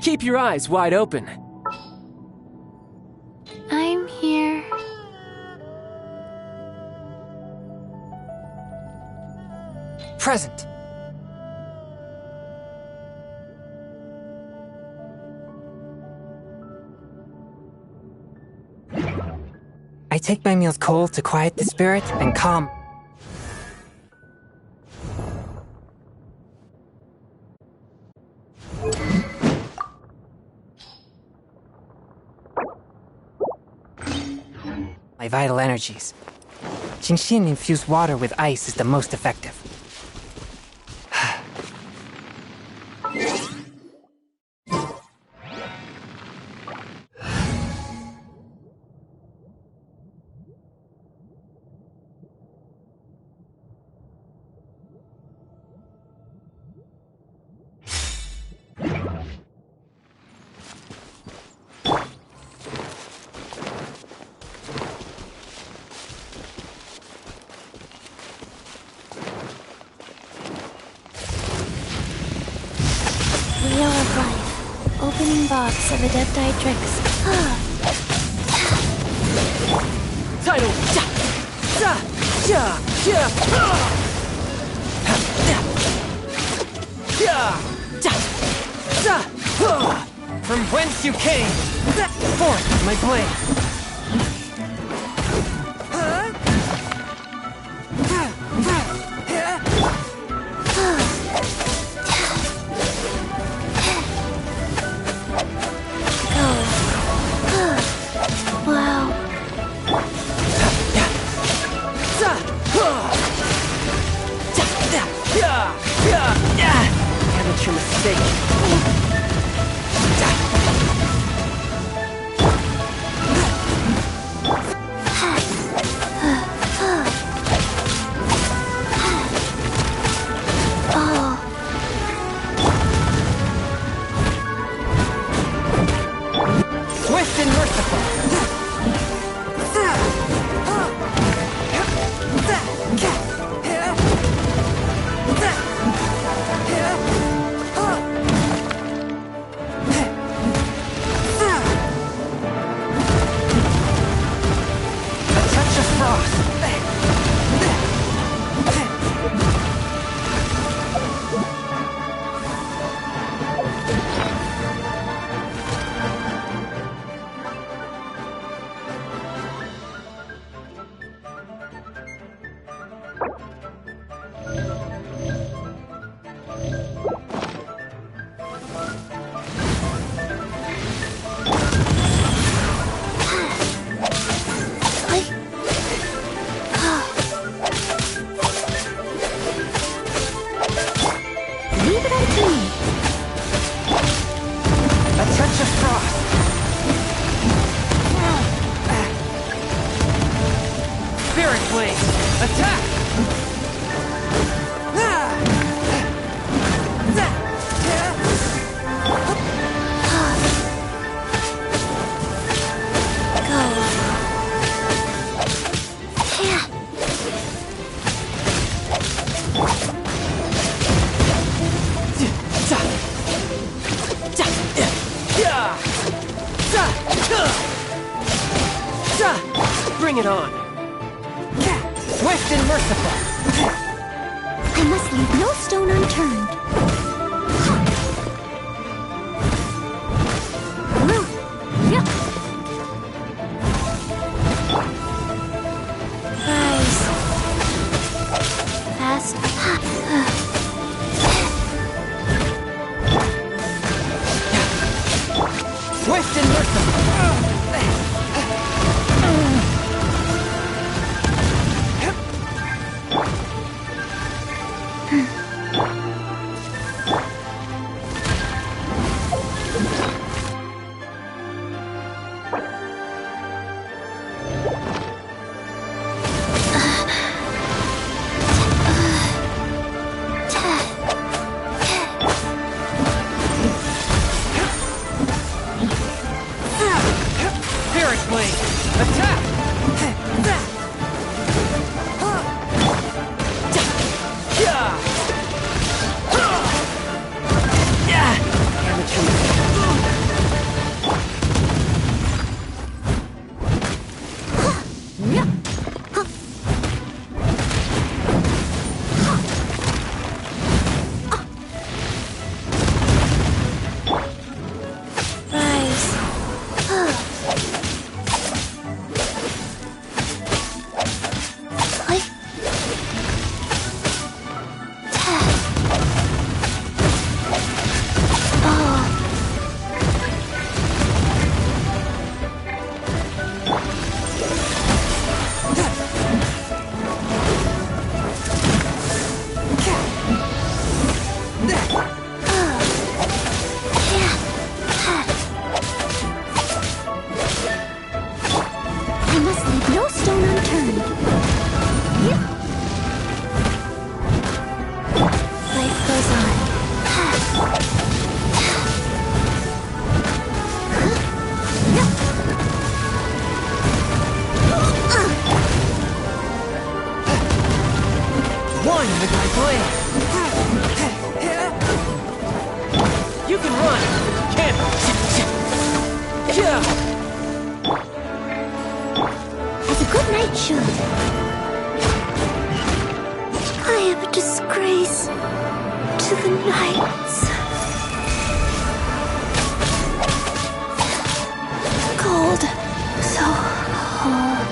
Keep your eyes wide open. I'm here. Present. I take my meals cold to quiet the spirit and calm. My vital energies. Genshin infused water with ice is the most effective. Wheel of Life. Opening box of Adepti-Trix. Title. Ja, ja, ja, ja. Ja, ja, ja. From whence you came! Forth, my blade! Wow. Amateur mistake. Swift and merciful! A touch of frost! Leave it up to me. A touch of frost! Spirit blade! Attack! Bring it on. Swift and merciful! I must leave no stone unturned. Rise. Fast. Swift and merciful! One with my blade. You can run, but you can't. Yeah. As a good knight should. I am a disgrace to the knights. Cold, so cold.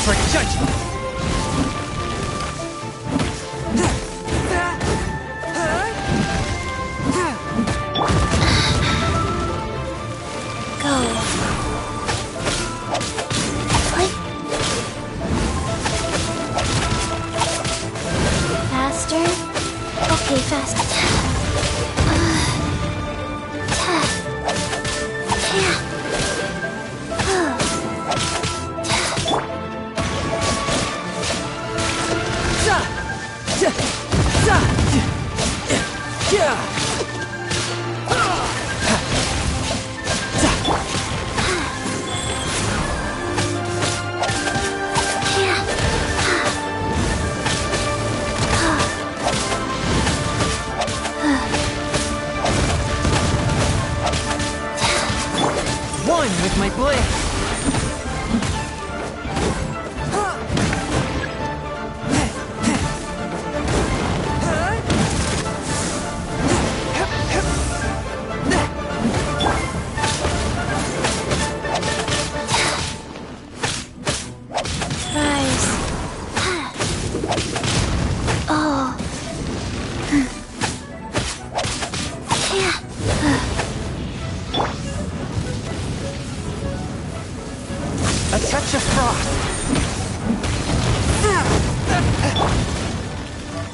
For judgment. Go. What? Faster? Okay, faster. One with my blade. A touch of frost.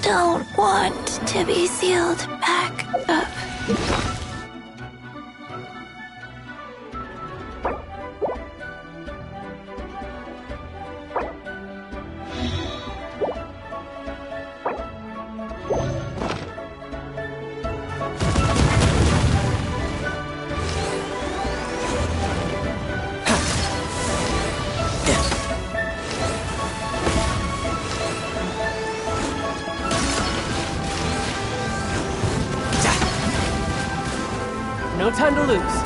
Don't want to be sealed back up. No time to lose.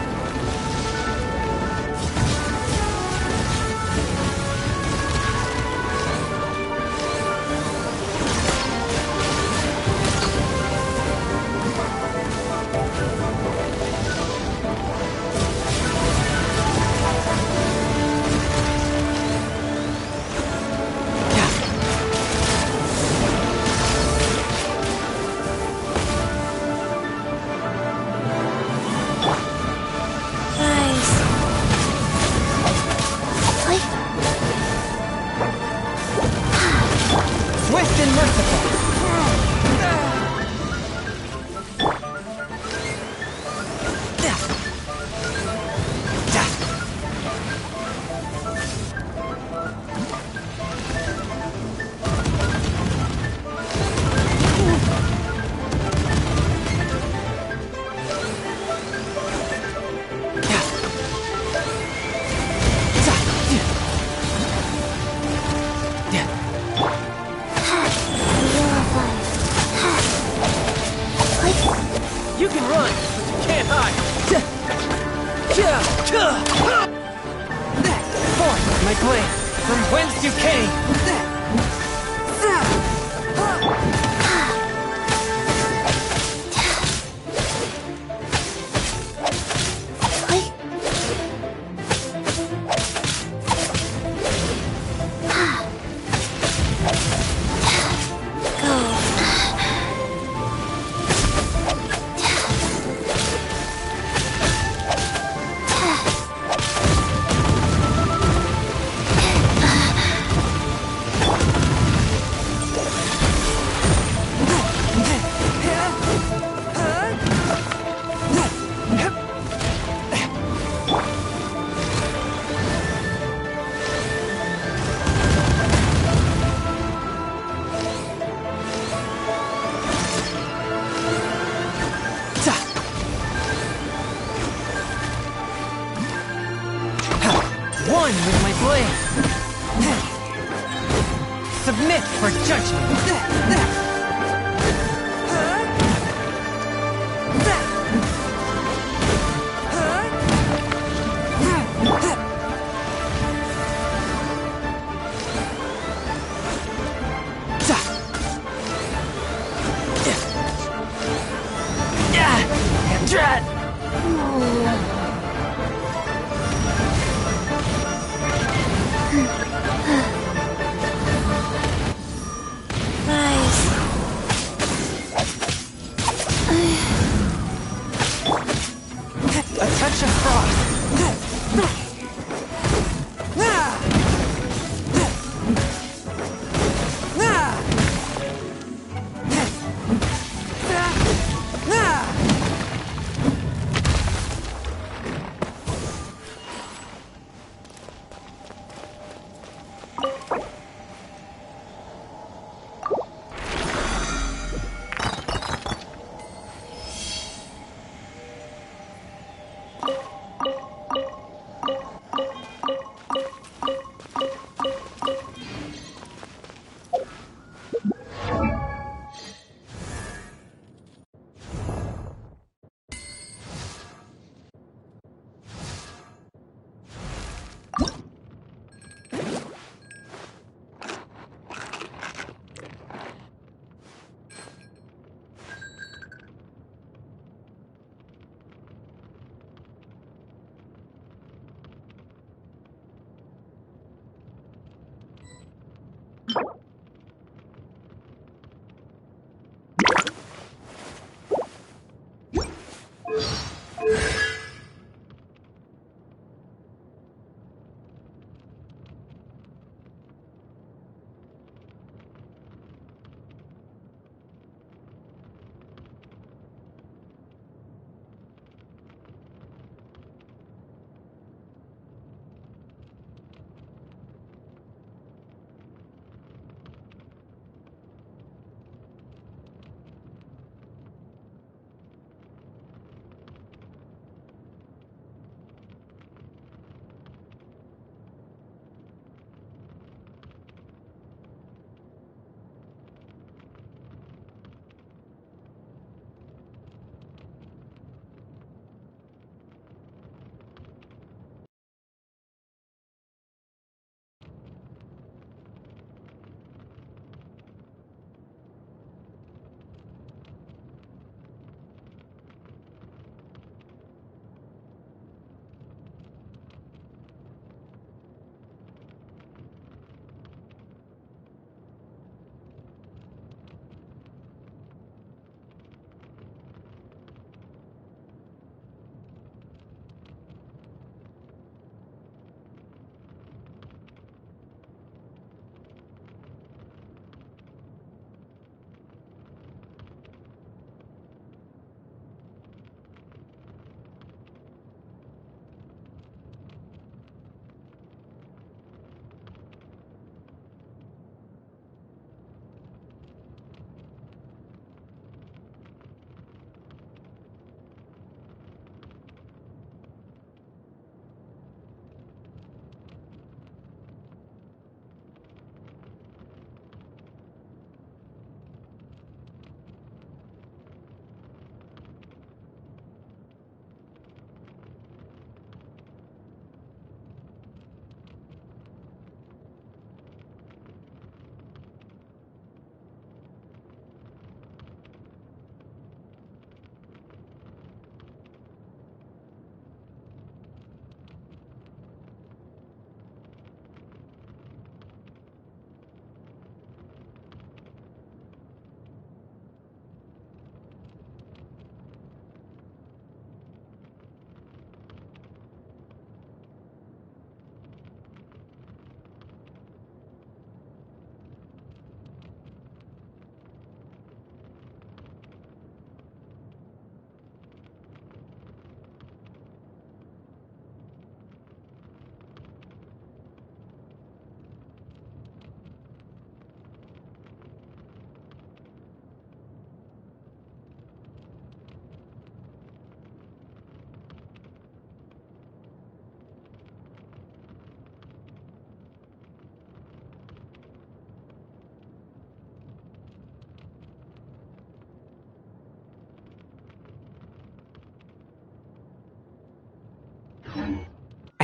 Swift and merciful. You can run, but you can't hide. Forth, my blade, from whence you came. Submit for judgment. Drat! Nice.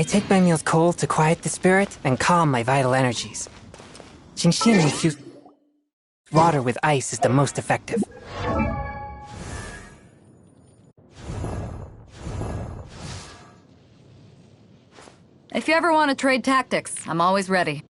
take my meals cold to quiet the spirit and calm my vital energies. Genshin infused water with ice is the most effective. If you ever want to trade tactics, I'm always ready.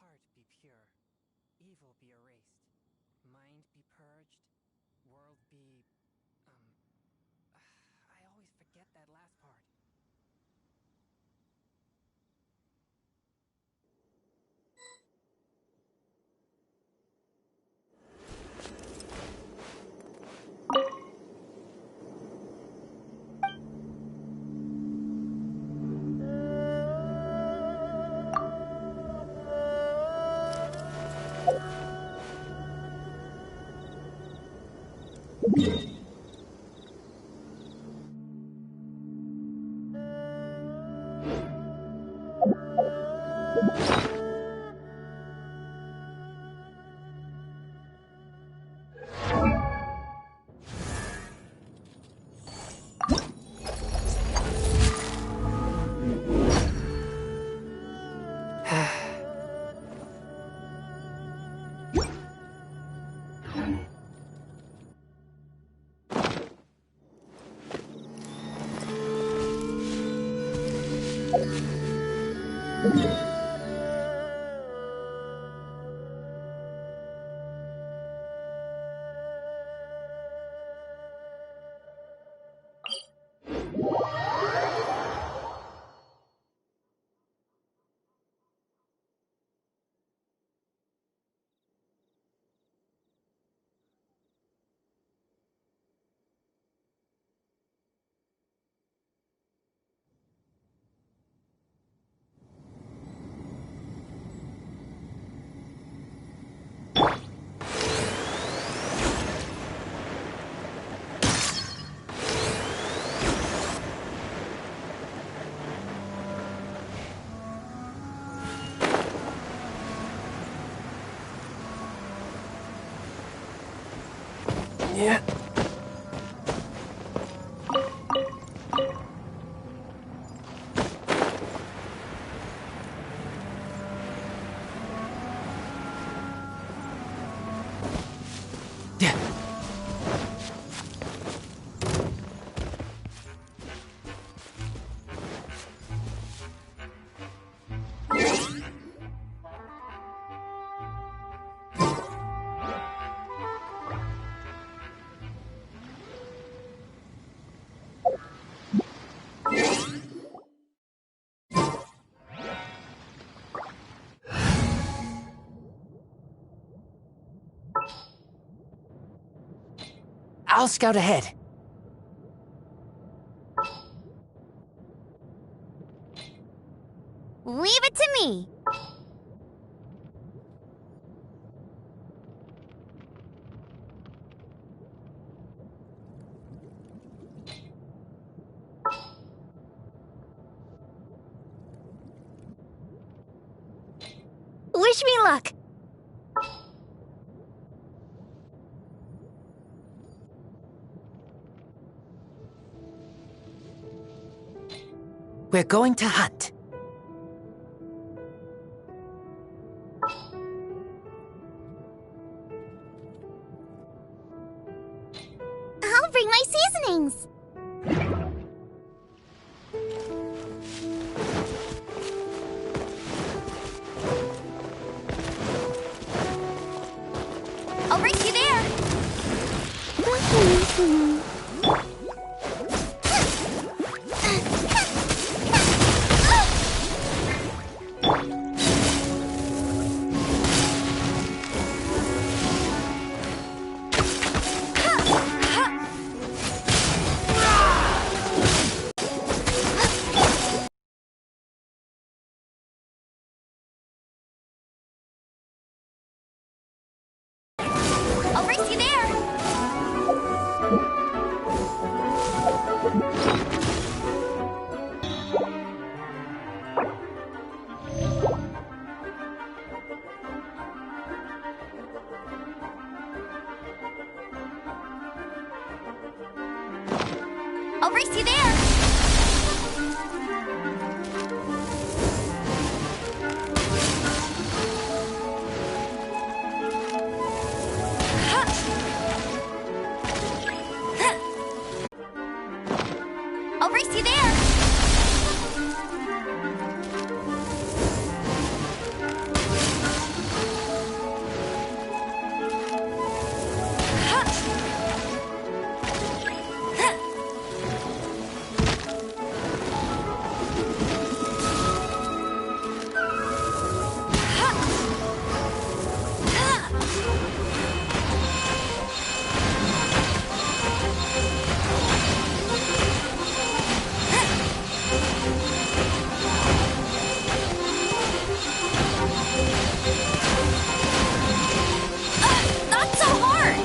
Heart be pure, evil be erased, mind be purged, world be... I always forget that last part. Yeah. I'll scout ahead. Wish me luck. We're going to hunt. I'll bring my seasonings. I'll race you there. I'll race you there. I'll race you there. I'll race you there. Not so hard.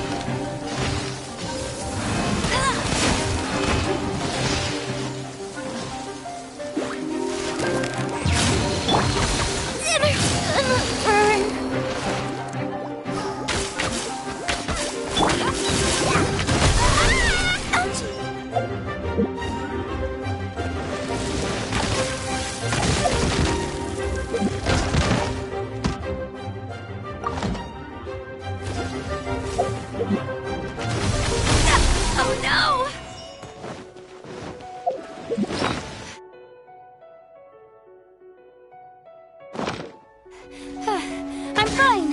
Oh no! I'm fine.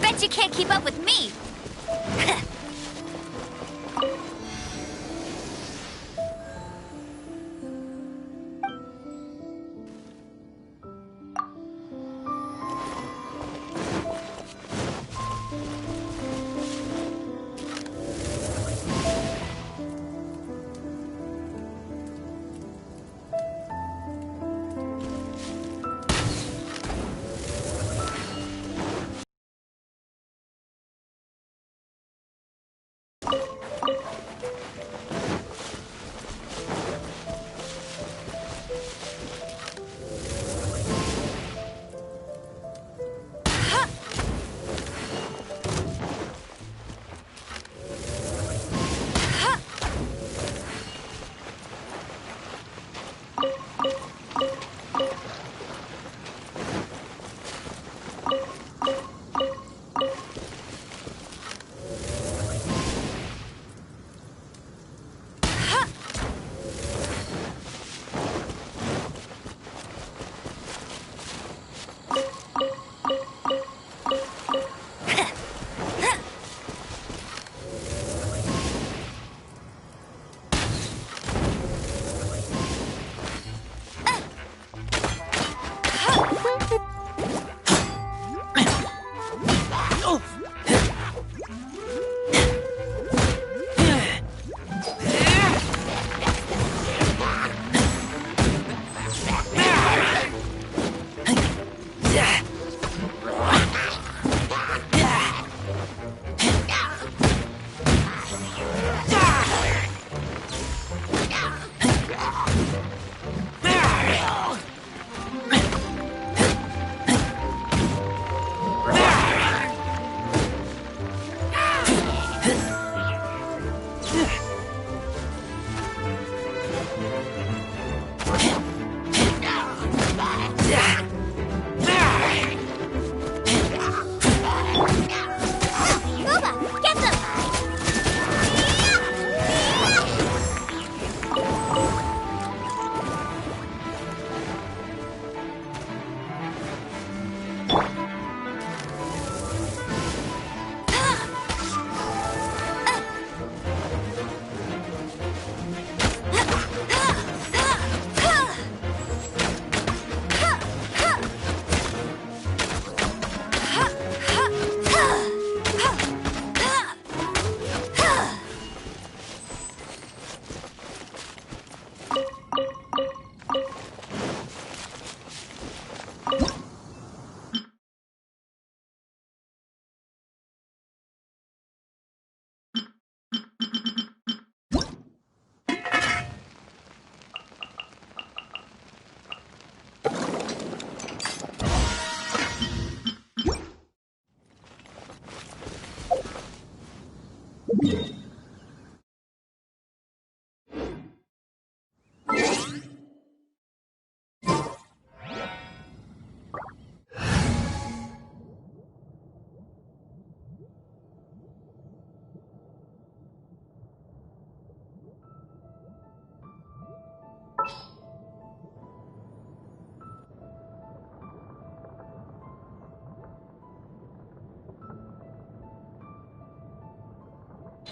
Bet you can't keep up with me.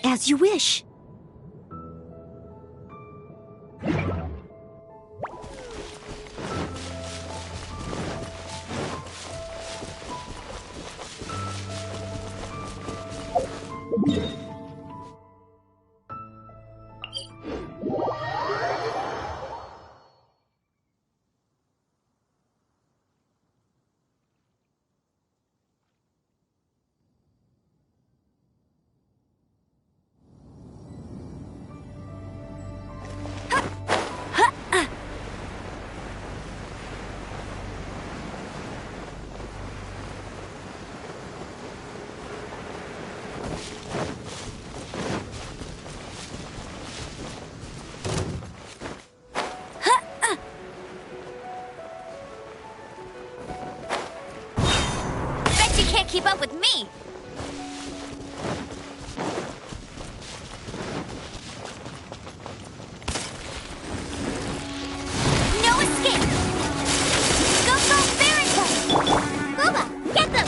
As you wish. Keep up with me! No escape! Go, go, Barrington! Booba, get them!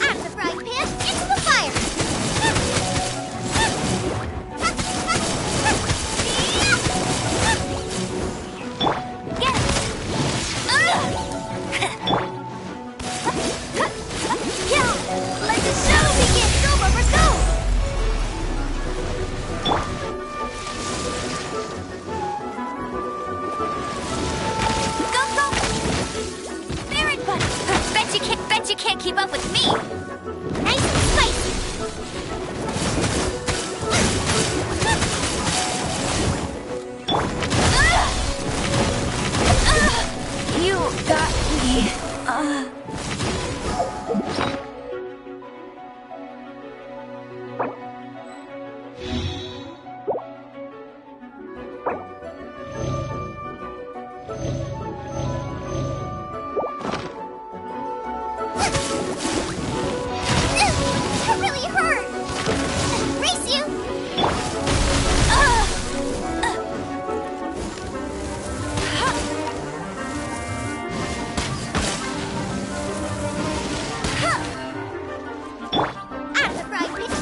Out of the frying pan, into the fire! Bet you can't keep up with me. Nice and spicy. You got me. That really hurt. Race you. Out of the frying pan.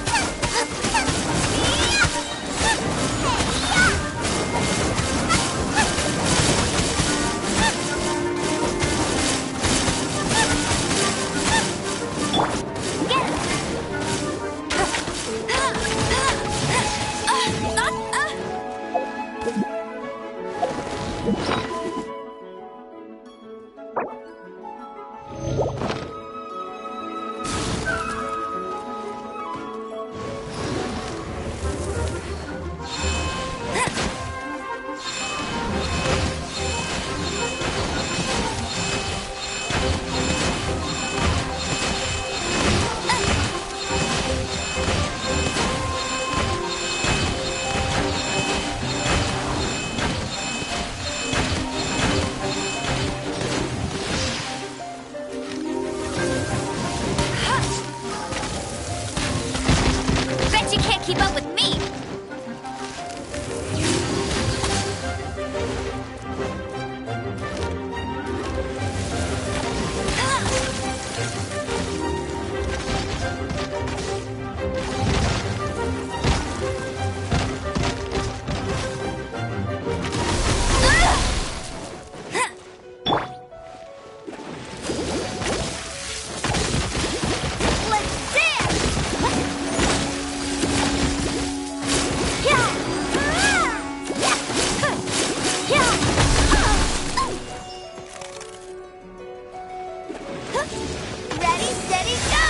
Bet you can't keep up with me. Let's dance! Ready, steady, go!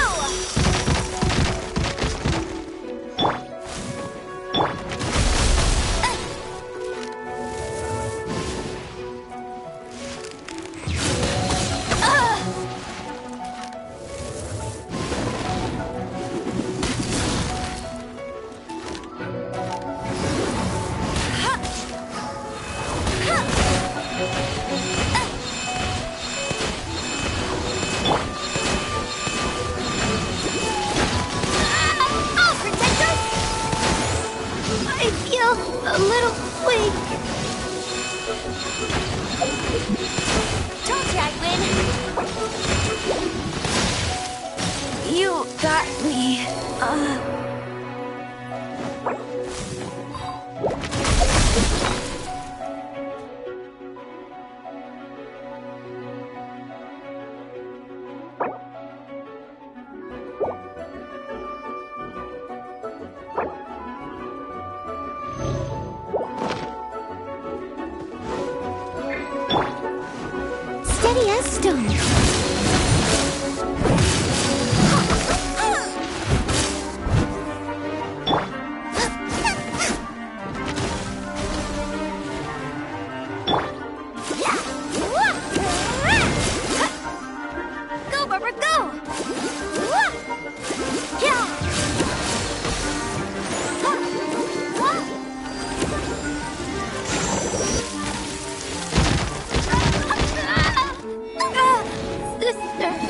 sister.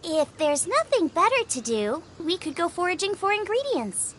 If there's nothing better to do, we could go foraging for ingredients.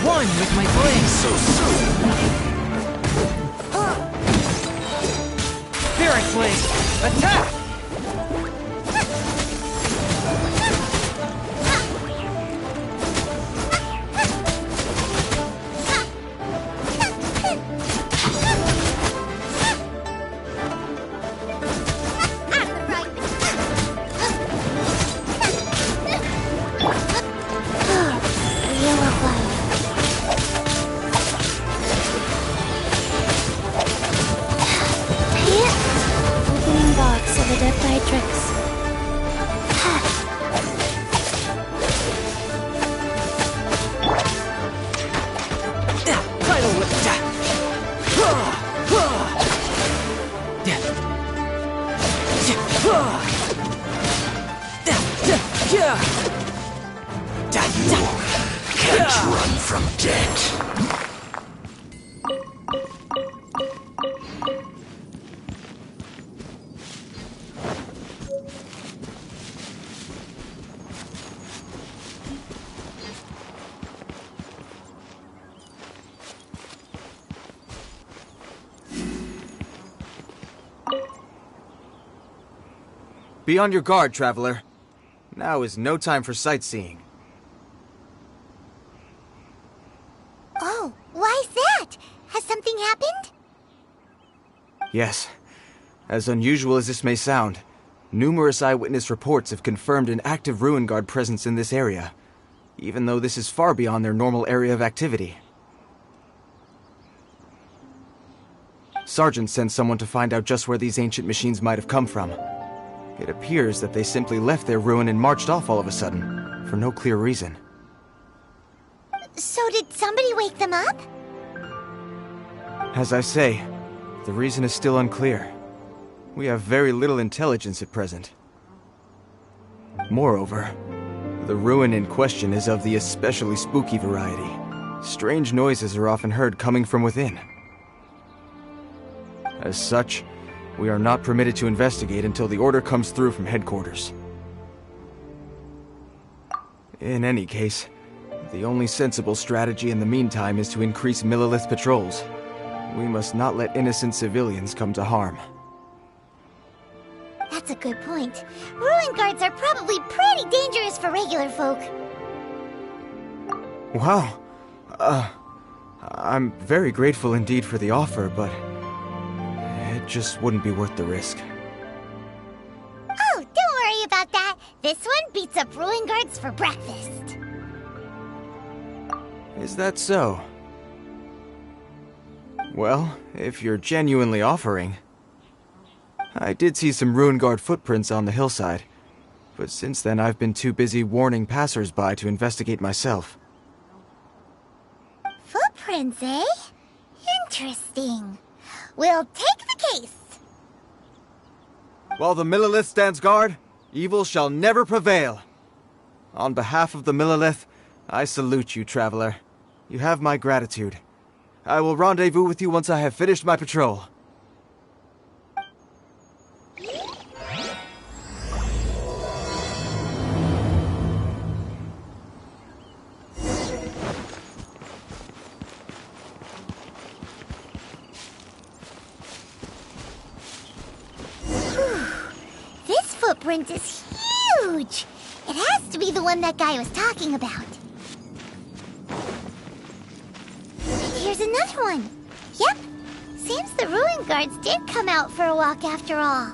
One with my blade. So soon. Spirit blade. Attack. Be on your guard, traveler. Now is no time for sightseeing. Oh, why's that? Has something happened? Yes. As unusual as this may sound, numerous eyewitness reports have confirmed an active Ruin Guard presence in this area, even though this is far beyond their normal area of activity. Sergeant sent someone to find out just where these ancient machines might have come from. It appears that they simply left their ruin and marched off all of a sudden, for no clear reason. So did somebody wake them up? As I say, the reason is still unclear. We have very little intelligence at present. Moreover, the ruin in question is of the especially spooky variety. Strange noises are often heard coming from within. As such, we are not permitted to investigate until the order comes through from headquarters. In any case, the only sensible strategy in the meantime is to increase Millilith patrols. We must not let innocent civilians come to harm. That's a good point. Ruin guards are probably pretty dangerous for regular folk. Wow. I'm very grateful indeed for the offer, but it just wouldn't be worth the risk. Oh, don't worry about that. This one beats up Ruin guards for breakfast. Is that so? Well, if you're genuinely offering... I did see some Ruin Guard footprints on the hillside, but since then I've been too busy warning passers-by to investigate myself. Footprints, eh? Interesting. We'll take the case. While the Millilith stands guard, evil shall never prevail. On behalf of the Millilith, I salute you, traveler. You have my gratitude. I will rendezvous with you once I have finished my patrol. This footprint is huge. It has to be the one that guy was talking about. And here's another one. Yep. Seems the Ruin Guards did come out for a walk after all.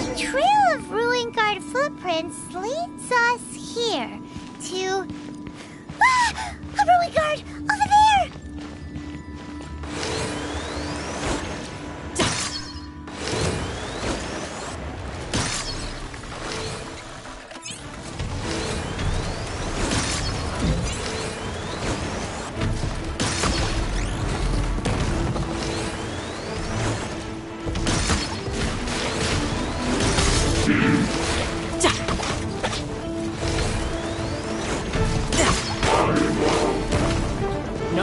The trail of Ruin Guard footprints leads us here to... Ah! A Ruin Guard! Over there!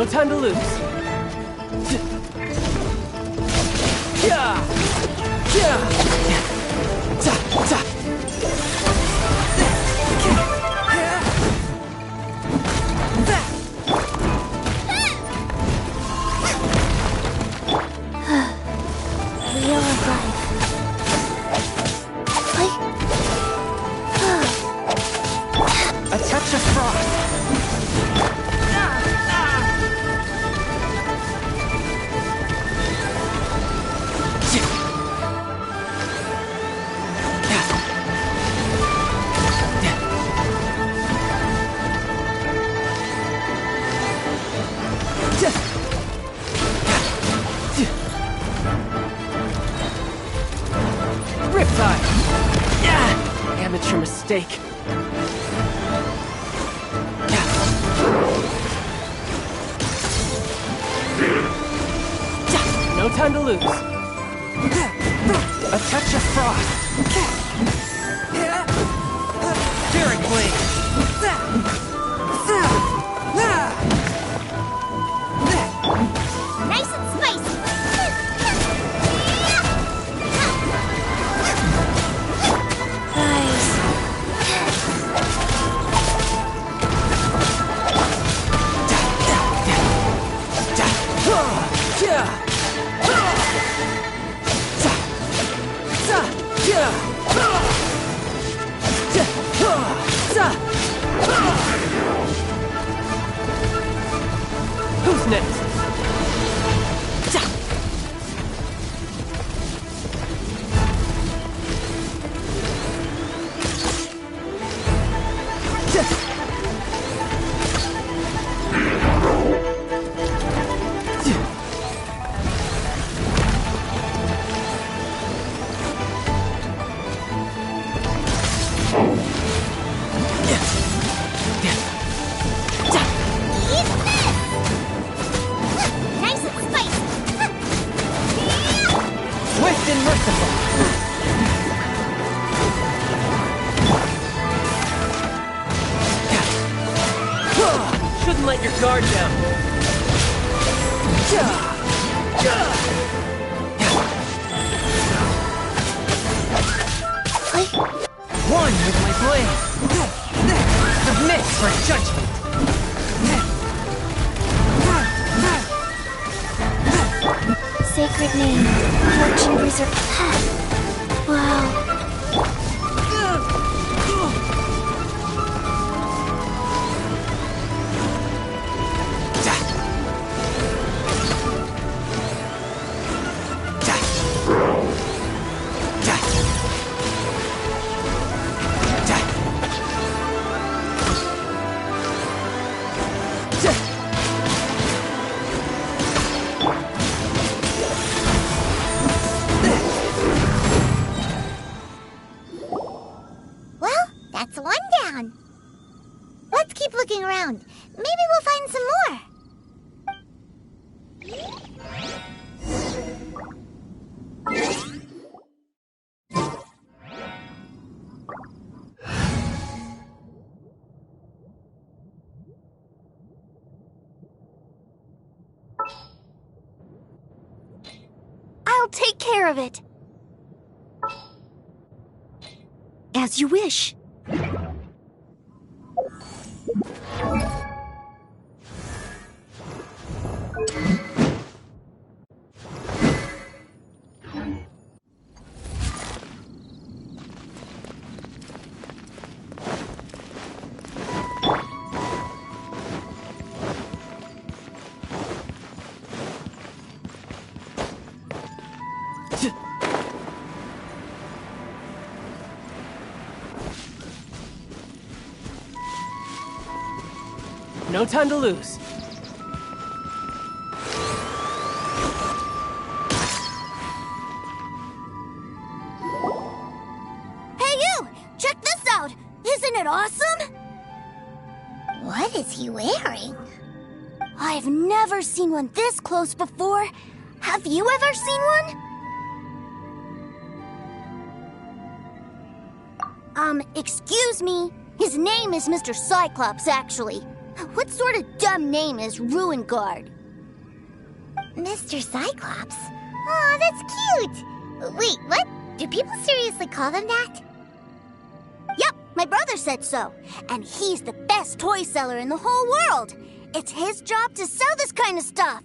No time to lose. Yeah! Yeah! Real life. A touch of frost. Riptide! Yeah! Amateur mistake. No time to lose. A touch of frost. Spirit blade. Nice and spicy. Nice. Who's next? Nice and spicy. Swift and merciful. Shouldn't let your guard down. One with my blade. Submit for judgment. Sacred name. Fortune preserve. Wow. Well, that's one down. Let's keep looking around. Maybe we'll find some more. I'll take care of it. As you wish. No time to lose. Hey you! Check this out! Isn't it awesome? What is he wearing? I've never seen one this close before. Have you ever seen one? Excuse me. His name is Mr. Cyclops, actually. What sort of dumb name is Ruin Guard? Mr. Cyclops? Aw, that's cute! Wait, what? Do people seriously call them that? Yep, my brother said so. And he's the best toy seller in the whole world. It's his job to sell this kind of stuff.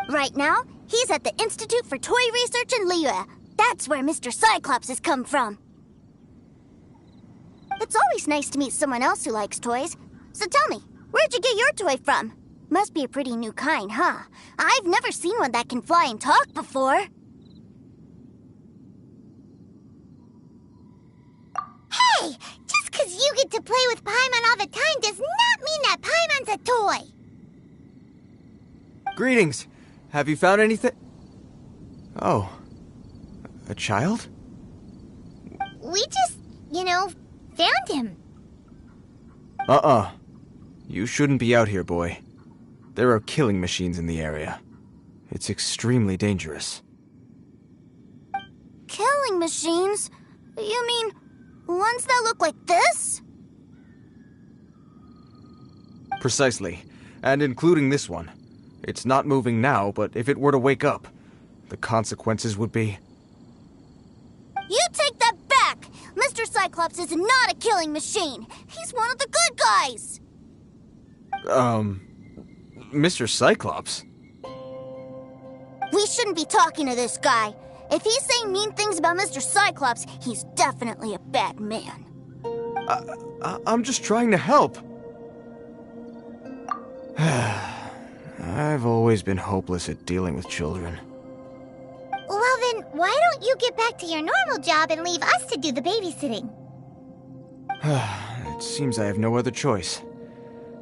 Right now, he's at the Institute for Toy Research in Liyue. That's where Mr. Cyclops has come from. It's always nice to meet someone else who likes toys. So tell me, where'd you get your toy from? Must be a pretty new kind, huh? I've never seen one that can fly and talk before. Hey! Just 'cause you get to play with Paimon all the time does not mean that Paimon's a toy! Greetings. Have you found anything? Oh. A child? We just, found him. You shouldn't be out here, boy. There are killing machines in the area. It's extremely dangerous. Killing machines? You mean ones that look like this? Precisely. And including this one. It's not moving now, but if it were to wake up, the consequences would be... You take that back! Mr. Cyclops is not a killing machine. He's one of the good guys. Mr. Cyclops? We shouldn't be talking to this guy. If he's saying mean things about Mr. Cyclops, he's definitely a bad man. I'm just trying to help. I've always been hopeless at dealing with children. Well then, why don't you get back to your normal job and leave us to do the babysitting? It seems I have no other choice.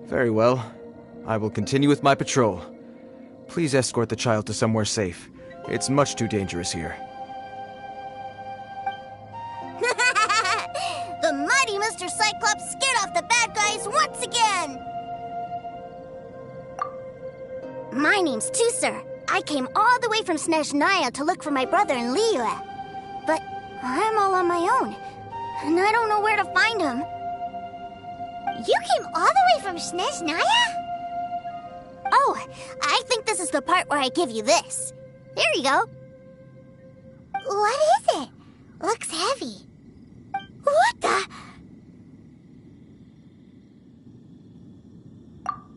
Very well. I will continue with my patrol. Please escort the child to somewhere safe. It's much too dangerous here. The mighty Mr. Cyclops scared off the bad guys once again! My name's Tusser. I came all the way from Snezhnaya to look for my brother in Liyue. But I'm all on my own, and I don't know where to find him. You came all the way from Snezhnaya? Oh, I think this is the part where I give you this. Here you go. What is it? Looks heavy. What the?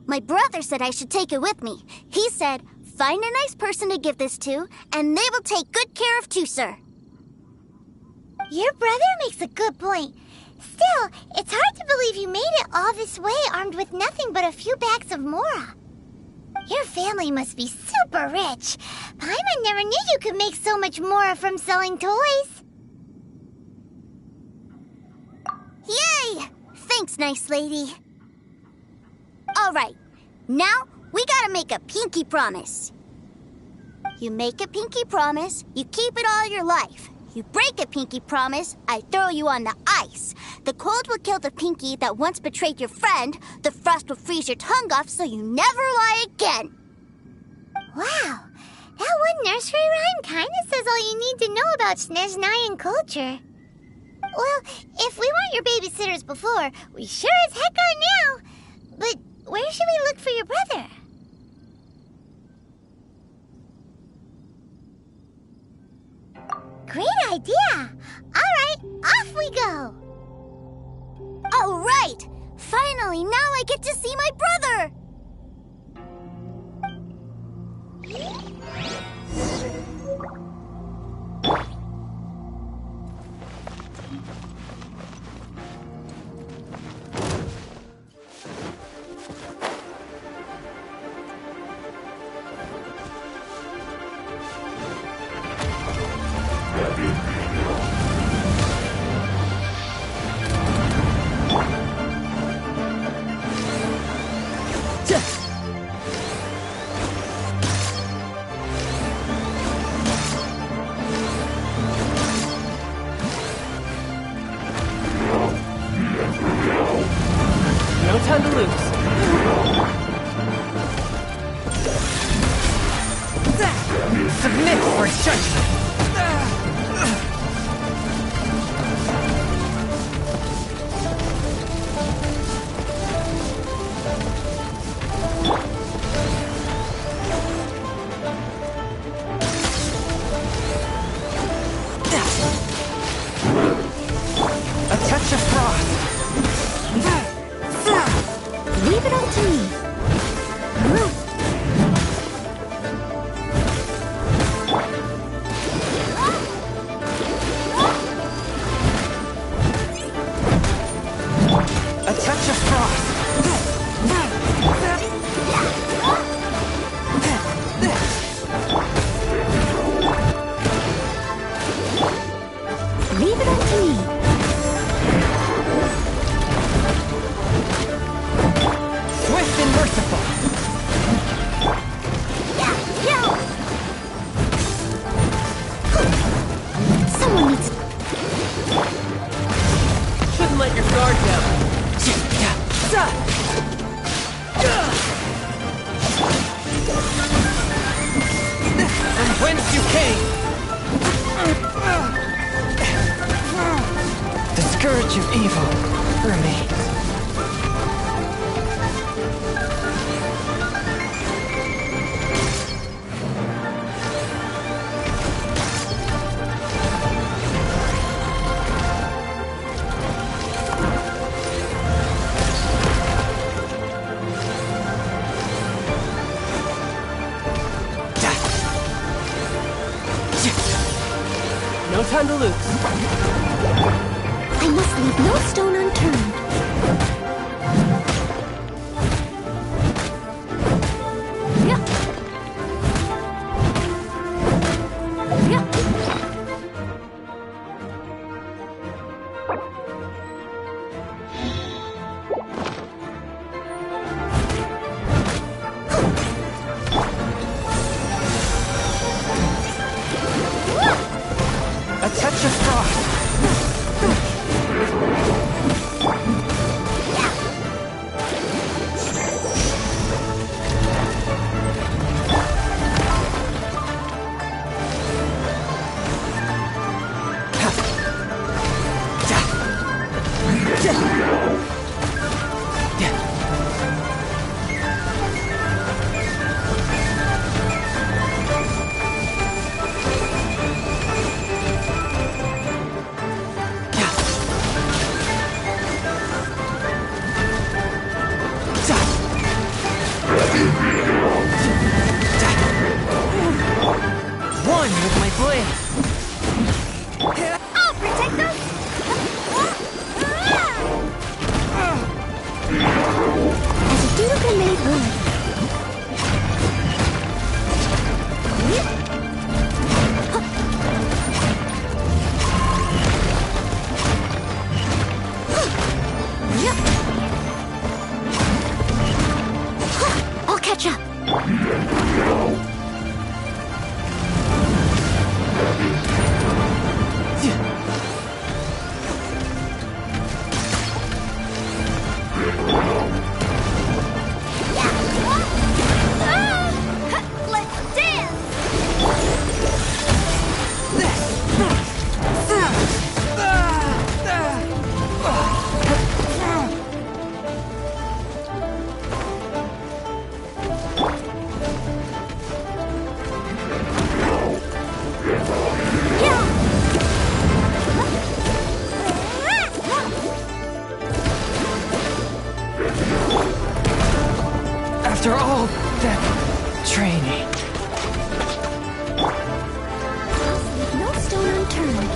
My brother said I should take it with me. He said, find a nice person to give this to, and they will take good care of Tusser. Your brother makes a good point. Still, it's hard to believe you made it all this way armed with nothing but a few bags of mora. Your family must be super rich. Paimon never knew you could make so much mora from selling toys. Yay! Thanks, nice lady. All right, now we gotta make a pinky promise. You make a pinky promise, you keep it all your life. You break a pinky promise, I throw you on the ice. The cold will kill the pinky that once betrayed your friend. The frost will freeze your tongue off so you never lie again. Wow, that one nursery rhyme kinda says all you need to know about Snezhnayan culture. Well, if we weren't your babysitters before, we sure as heck are now. But where should we look for your brother? Great idea! Alright, off we go! All right! Finally, now I get to see my brother! No time to lose. Submit for judgment. A touch of frost. Leave it all to me. A touch of frost. Leave it all to me. Swift and merciful. Someone needs. Shouldn't let your guard down. From whence you came. The scourge of evil remains. No time to lose. I must leave no stone unturned. Yeah. Yeah. A touch of frost. One with my blade. I'll protect them. As a dutiful maid would. I'll catch up. Let's dance! After all that training. No stone unturned.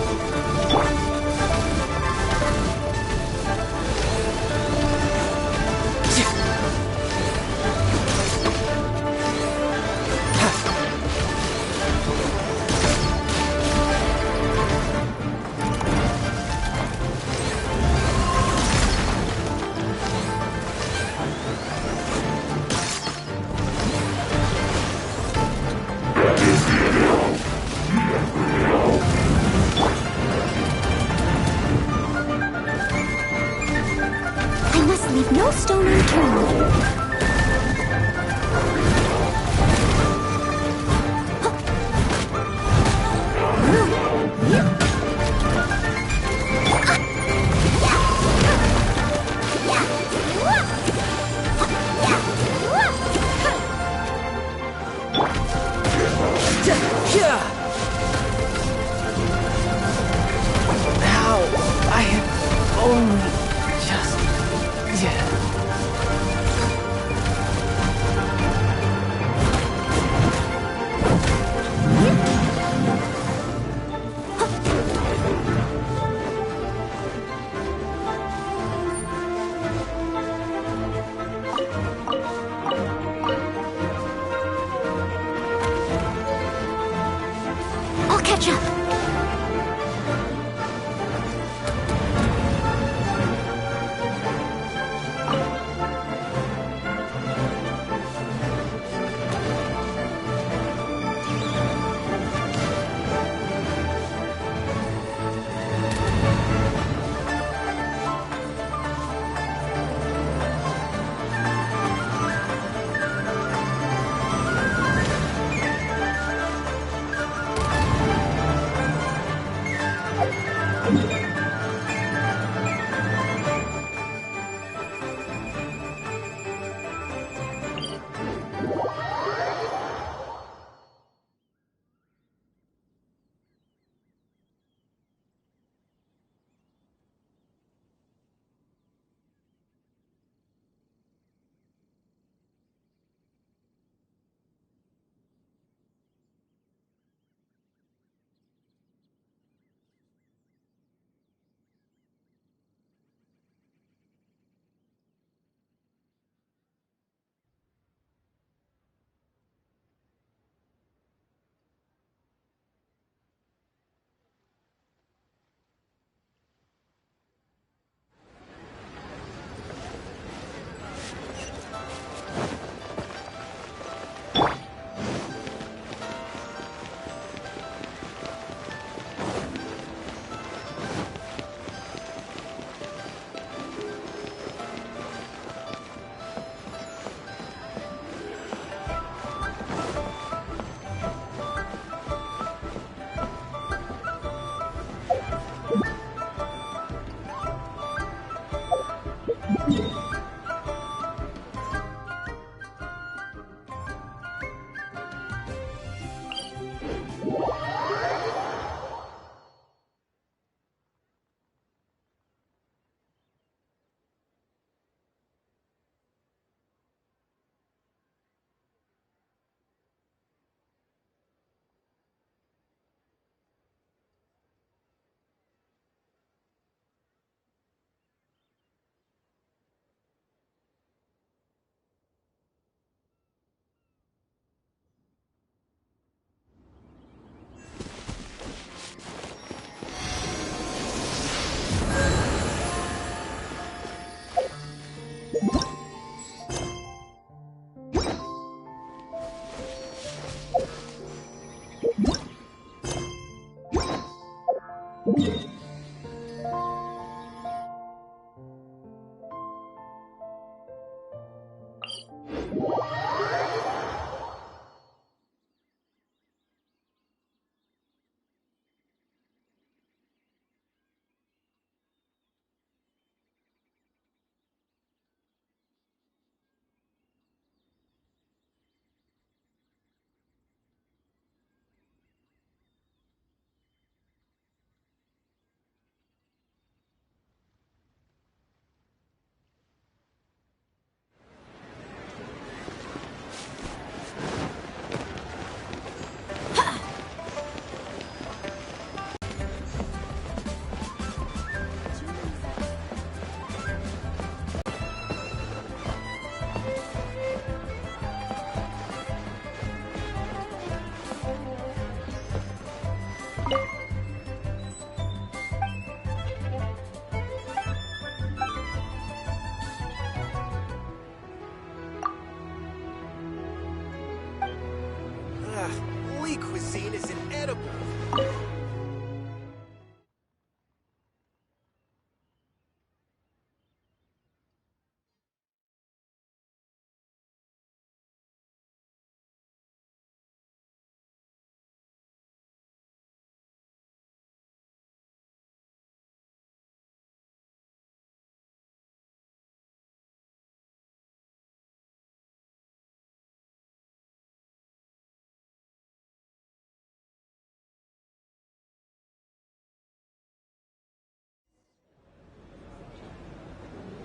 seen is inedible.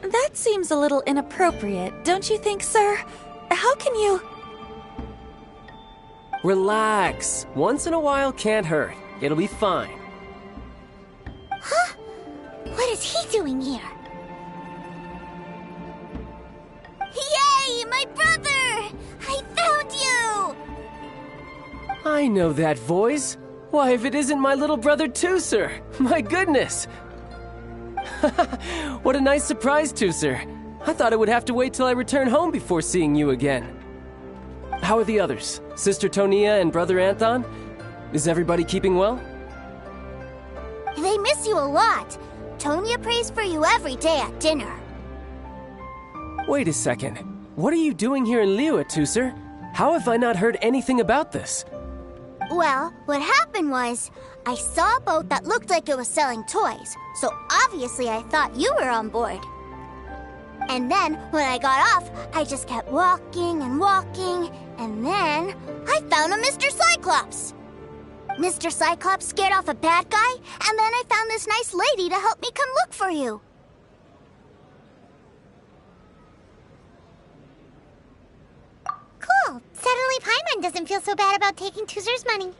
That seems a little inappropriate, don't you think, sir? How can you... Relax. Once in a while can't hurt. It'll be fine. Huh? What is he doing here? Yay, my brother! I found you! I know that voice. Why, if it isn't my little brother Tooser! My goodness! What a nice surprise, Tooser. I thought I would have to wait till I return home before seeing you again. How are the others? Sister Tonia and Brother Anthon? Is everybody keeping well? They miss you a lot. Tonya prays for you every day at dinner. Wait a second. What are you doing here in Liyue, Tooser? How have I not heard anything about this? Well, what happened was, I saw a boat that looked like it was selling toys, so obviously I thought you were on board. And then, when I got off, I just kept walking and walking, and then I found a Mr. Cyclops. Mr. Cyclops scared off a bad guy, and then I found this nice lady to help me come look for you. Cool. Suddenly Paimon doesn't feel so bad about taking Tooser's money.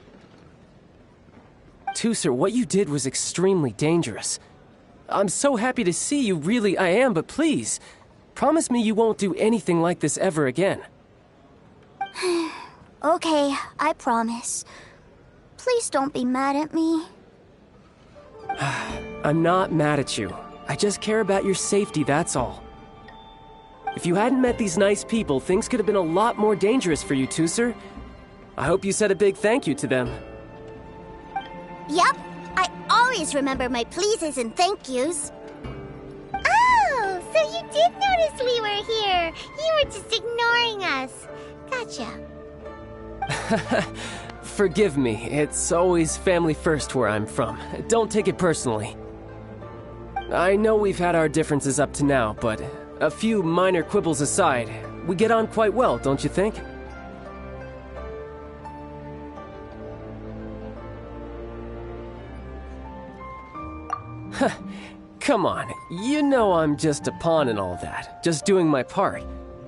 Tooser, what you did was extremely dangerous. I'm so happy to see you, really I am, but please, promise me you won't do anything like this ever again. Okay, I promise. Please don't be mad at me. I'm not mad at you. I just care about your safety, that's all. If you hadn't met these nice people, things could have been a lot more dangerous for you, Tooser. I hope you said a big thank you to them. Yep, I always remember my pleases and thank yous. Oh, so you did notice we were here. You were just ignoring us. Gotcha. Forgive me, it's always family first where I'm from. Don't take it personally. I know we've had our differences up to now, but a few minor quibbles aside, we get on quite well, don't you think? Come on, you know I'm just a pawn and all that, just doing my part.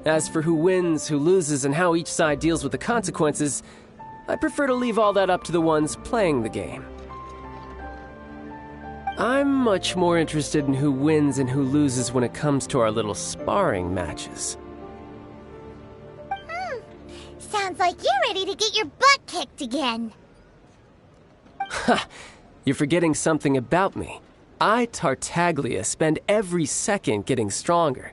As for who wins, who loses, and how each side deals with the consequences, I prefer to leave all that up to the ones playing the game. I'm much more interested in who wins and who loses when it comes to our little sparring matches. Sounds like you're ready to get your butt kicked again. Ha! You're forgetting something about me. I, Tartaglia, spend every second getting stronger.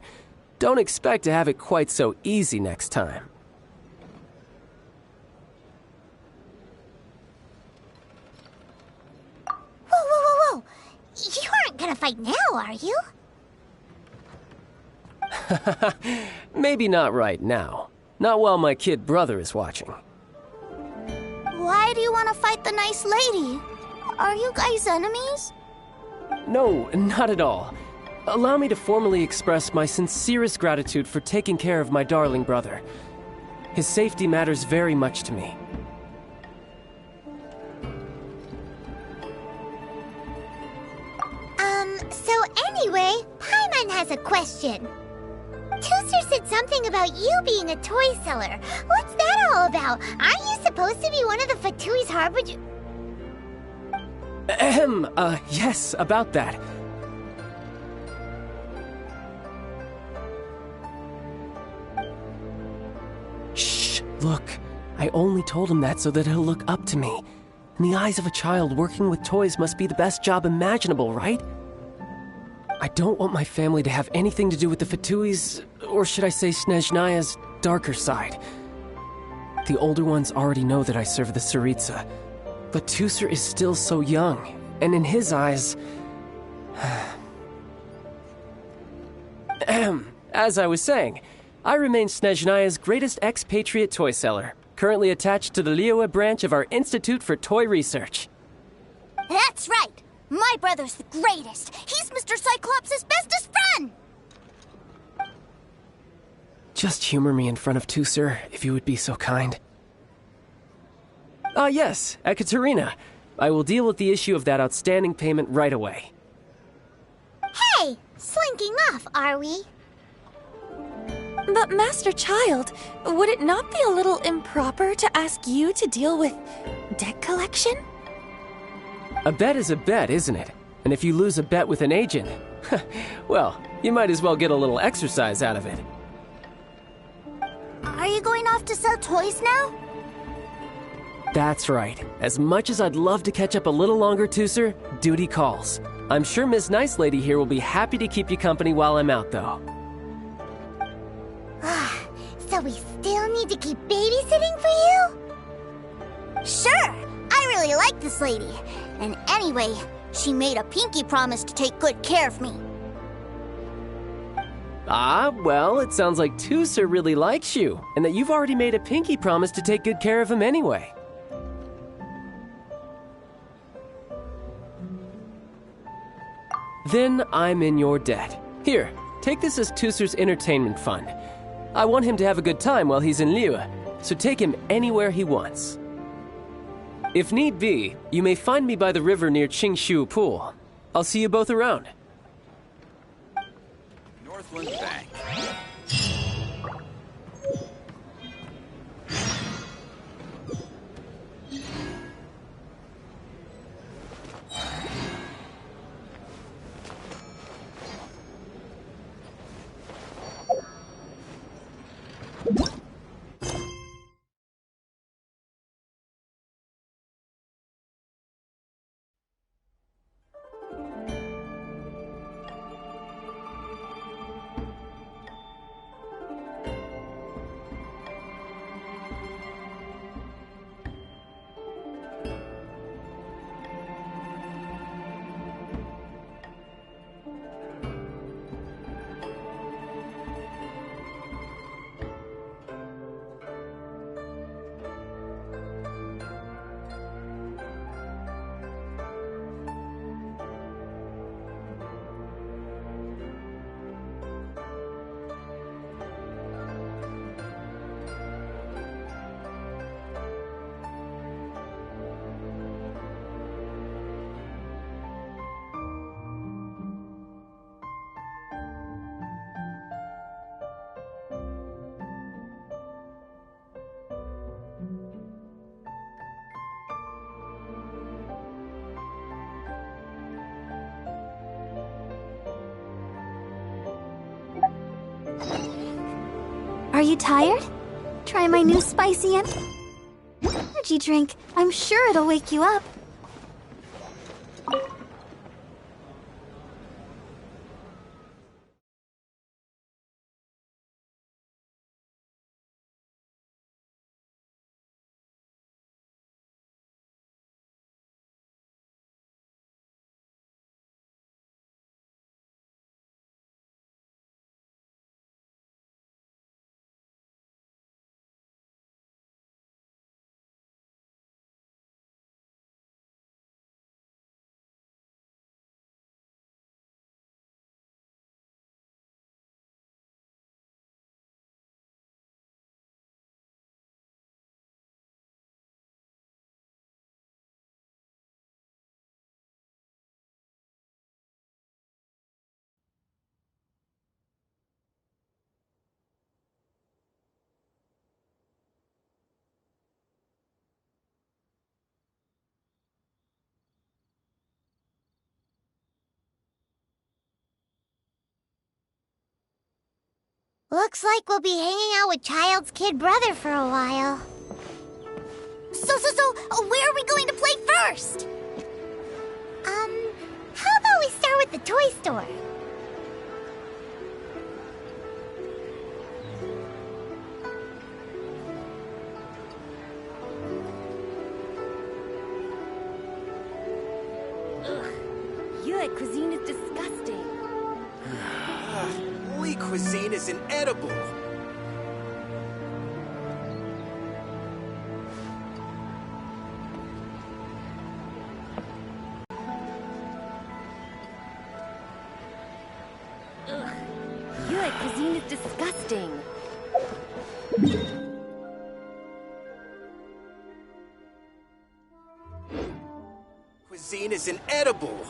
Don't expect to have it quite so easy next time. Whoa. You aren't gonna fight now, are you? Maybe not right now. Not while my kid brother is watching. Why do you want to fight the nice lady? Are you guys enemies? No, not at all. Allow me to formally express my sincerest gratitude for taking care of my darling brother. His safety matters very much to me. So anyway, Paimon has a question. Tooser said something about you being a toy seller. What's that all about? Aren't you supposed to be one of the Fatui's harbinger? Yes, about that. Shh, look. I only told him that so that he'll look up to me. In the eyes of a child, working with toys must be the best job imaginable, right? I don't want my family to have anything to do with the Fatui's, or should I say Snezhnaya's, darker side. The older ones already know that I serve the Tsaritsa. But Tusser is still so young, and in his eyes... As I was saying, I remain Snezhnaya's greatest expatriate toy seller, currently attached to the Liyue branch of our Institute for Toy Research. That's right! My brother's the greatest! He's Mr. Cyclops' bestest friend! Just humor me in front of Tusser, if you would be so kind. Ah, yes, Ekaterina. I will deal with the issue of that outstanding payment right away. Hey! Slinking off, are we? But Master Child, would it not be a little improper to ask you to deal with debt collection? A bet is a bet, isn't it? And if you lose a bet with an agent, well, you might as well get a little exercise out of it. Are you going off to sell toys now? That's right. As much as I'd love to catch up a little longer, Tusser, duty calls. I'm sure Miss Nice Lady here will be happy to keep you company while I'm out, though. So we still need to keep babysitting for you? Sure! I really like this lady. And anyway, she made a pinky promise to take good care of me. Ah, well, it sounds like Tusser really likes you, and that you've already made a pinky promise to take good care of him anyway. Then I'm in your debt. Here, take this as Tusser's entertainment fund. I want him to have a good time while he's in Liyue, so take him anywhere he wants. If need be, you may find me by the river near Qingshu Pool. I'll see you both around. Northland Bank. Are you tired? Try my new spicy energy drink. I'm sure it'll wake you up. Looks like we'll be hanging out with Child's kid brother for a while. So, where are we going to play first? How about we start with the toy store? cuisine is disgusting. Holy cuisine is inedible. Your cuisine is disgusting. Cuisine is inedible.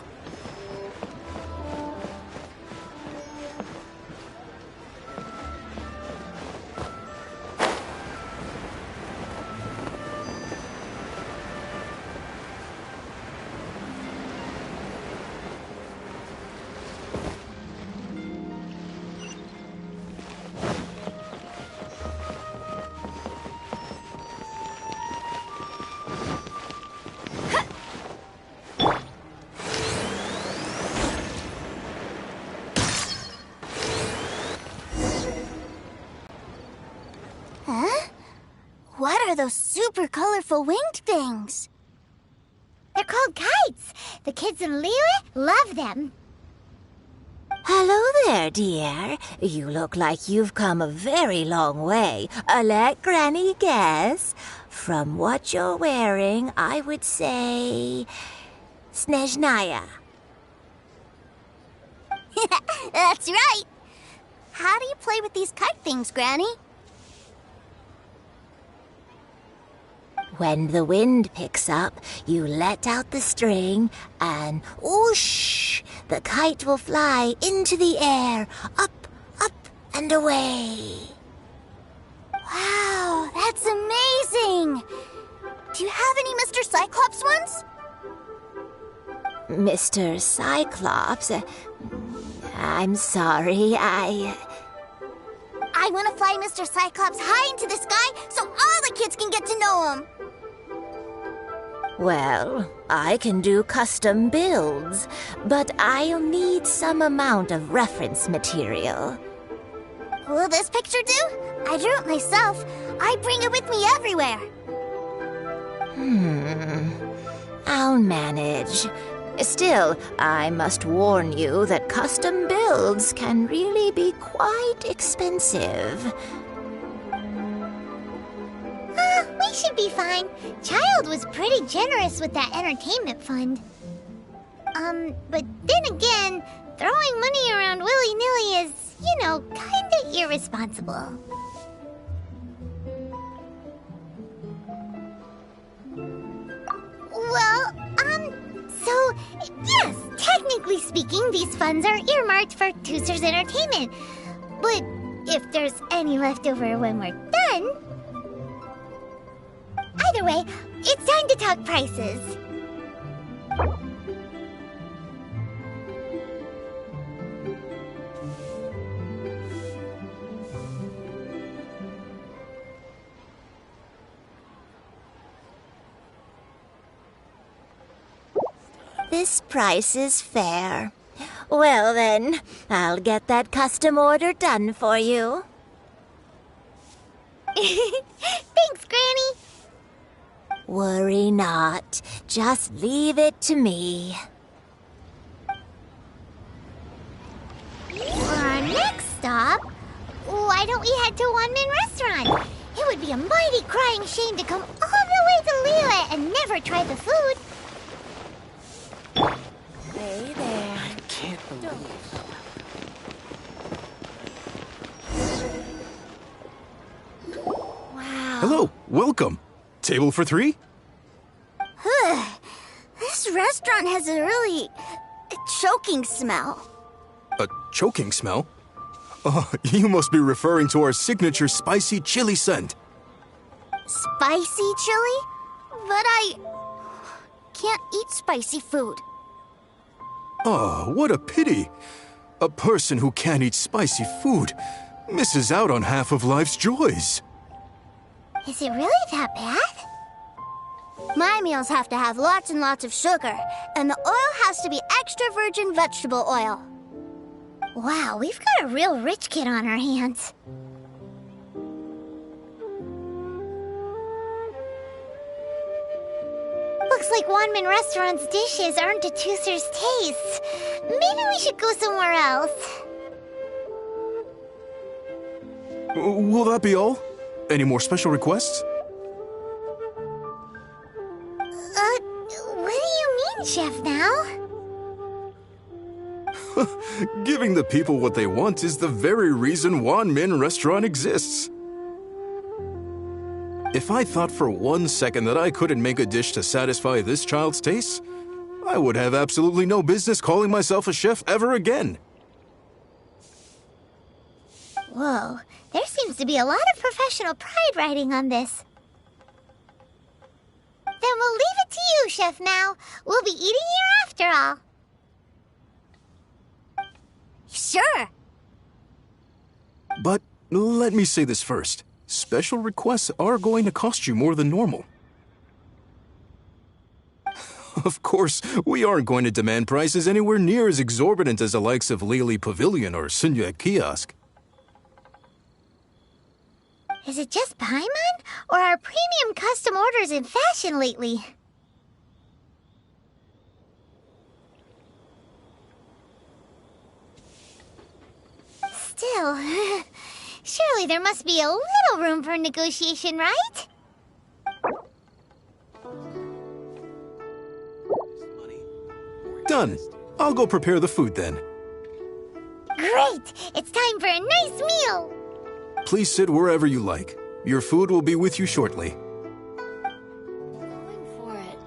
What are those super colorful winged things? They're called kites. The kids in Liyue love them. Hello there, dear. You look like you've come a very long way. Let Granny guess. From what you're wearing, I would say... Snezhnaya. That's right. How do you play with these kite things, Granny? When the wind picks up, you let out the string and whoosh, the kite will fly into the air, up, up, and away. Wow, that's amazing! Do you have any Mr. Cyclops ones? Mr. Cyclops, I'm sorry, I want to fly Mr. Cyclops high into the sky so all the kids can get to know him. Well, I can do custom builds, but I'll need some amount of reference material. Will this picture do? I drew it myself. I bring it with me everywhere. I'll manage. Still, I must warn you that custom builds can really be quite expensive. We should be fine. Child was pretty generous with that entertainment fund. But then again, throwing money around willy-nilly is, you know, kinda irresponsible. Well, so, yes, technically speaking, these funds are earmarked for Tooster's entertainment. But if there's any left over when we're done... Either way, it's time to talk prices. This price is fair. Well then, I'll get that custom order done for you. Thanks, Granny. Worry not. Just leave it to me. For our next stop, why don't we head to Wanmin Restaurant? It would be a mighty crying shame to come all the way to Liyue and never try the food. Hey there. I can't believe. Wow. Hello, welcome. Table for 3? This restaurant has a really choking smell. A choking smell? Oh, you must be referring to our signature spicy chili scent. Spicy chili? But I can't eat spicy food. Oh, what a pity. A person who can't eat spicy food misses out on half of life's joys. Is it really that bad? My meals have to have lots and lots of sugar, and the oil has to be extra virgin vegetable oil. Wow, we've got a real rich kid on our hands. Looks Looks like Wanmin Restaurant's dishes aren't to Tooser's taste. Maybe we should go somewhere else. Will that be all? Any more special requests? What do you mean, Chef now? Giving the people what they want is the very reason Wanmin Restaurant exists. If I thought for 1 second that I couldn't make a dish to satisfy this child's tastes, I would have absolutely no business calling myself a chef ever again. Whoa, there seems to be a lot of professional pride riding on this. Then we'll leave it to you, Chef Mao. We'll be eating here after all. Sure. But let me say this first. Special requests are going to cost you more than normal. Of course, we aren't going to demand prices anywhere near as exorbitant as the likes of Lily Pavilion or Sunya Kiosk. Is it just Paimon, or are premium custom orders in fashion lately? Still, surely there must be a little room for negotiation, right? Done. I'll go prepare the food then. Great! It's time for a nice meal! Please sit wherever you like. Your food will be with you shortly. Going for it.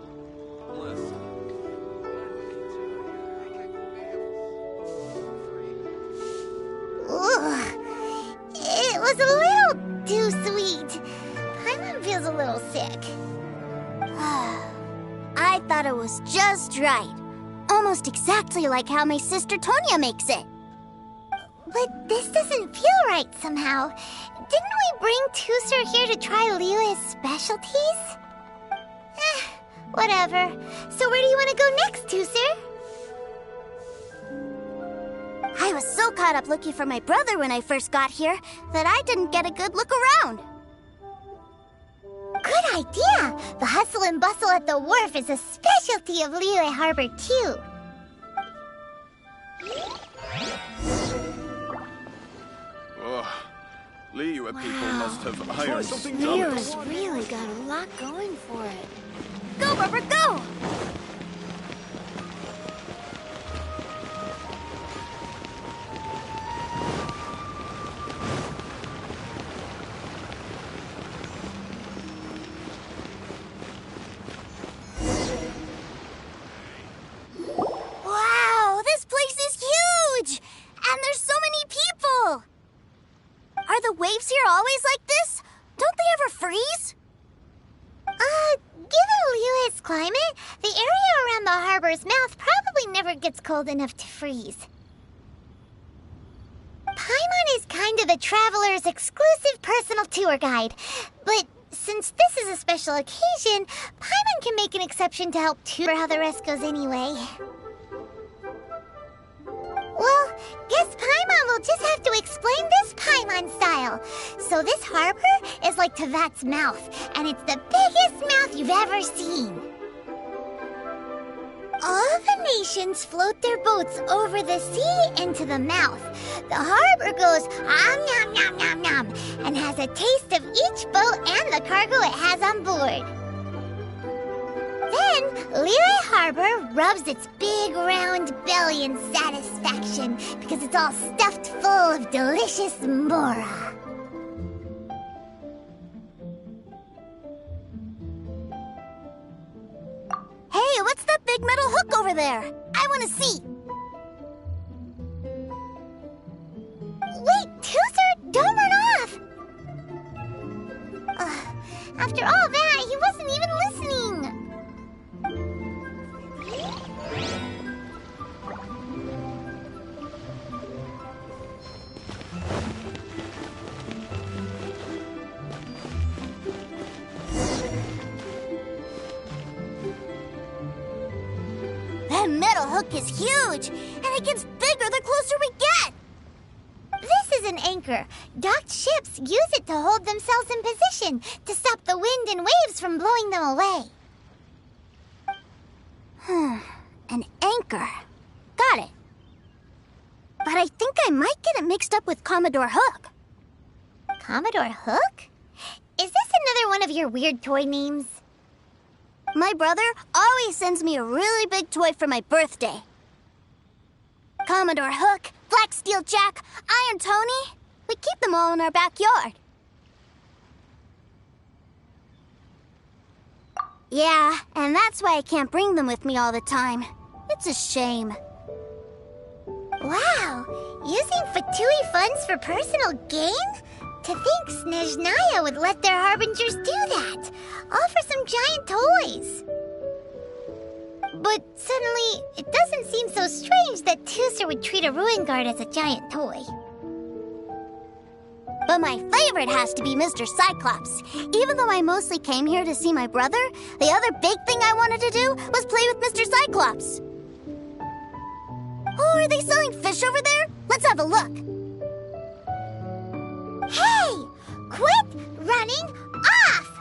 Ugh. It was a little too sweet. Paimon feels a little sick. I thought it was just right. Almost exactly like how my sister Tonya makes it. But this doesn't feel right somehow. Didn't we bring Tooser here to try Liyue's specialties? Whatever. So where do you want to go next, Tooser? I was so caught up looking for my brother when I first got here that I didn't get a good look around. Good idea! The hustle and bustle at the wharf is a specialty of Liyue Harbor, too. Liyue people must have hired something. Liyue's really got a lot going for it. Go, Rubber, go! Wow, this place is huge! And there's so many people! Are the waves here always like this? Don't they ever freeze? Given Liyue's climate, the area around the harbor's mouth probably never gets cold enough to freeze. Paimon is kind of the traveler's exclusive personal tour guide, but since this is a special occasion, Paimon can make an exception to help tour how the rest goes anyway. Well, guess Paimon will just have to explain this Paimon style. So this harbor is like Tevat's mouth, and it's the biggest mouth you've ever seen. All the nations float their boats over the sea into the mouth. The harbor goes nom nom nom nom and has a taste of each boat and the cargo it has on board. Then, Liyue Harbor rubs its big round belly in satisfaction because it's all stuffed full of delicious mora. Hey, what's that big metal hook over there? I want to see. Wait, Tooser, don't run off! After all that, he wasn't even listening. That metal hook is huge, and it gets bigger the closer we get. This is an anchor. Docked ships use it to hold themselves in position, to stop the wind and waves from blowing them away. An anchor. Got it. But I think I might get it mixed up with Commodore Hook. Commodore Hook? Is this another one of your weird toy names? My brother always sends me a really big toy for my birthday. Commodore Hook, Black Steel Jack, Iron Tony. We keep them all in our backyard. Yeah, and that's why I can't bring them with me all the time. It's a shame. Wow, using Fatui funds for personal gain? To think Snezhnaya would let their harbingers do that, all for some giant toys. But suddenly, it doesn't seem so strange that Tooster would treat a ruin guard as a giant toy. But my favorite has to be Mr. Cyclops. Even though I mostly came here to see my brother, the other big thing I wanted to do was play with Mr. Cyclops. Oh, are they selling fish over there? Let's have a look. Hey! Quit running off!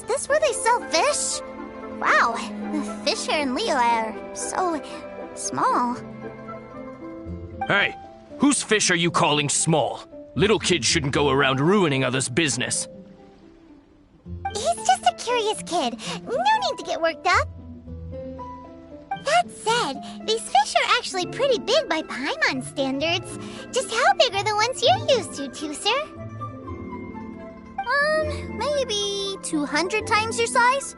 this where they sell fish? Wow, the fish here in Leo are so small. Hey, whose fish are you calling small? Little kids shouldn't go around ruining others' business. He's just a curious kid. No need to get worked up. That said, these fish are actually pretty big by Paimon standards. Just how big are the ones you're used to, Tooser? Maybe 200 times your size?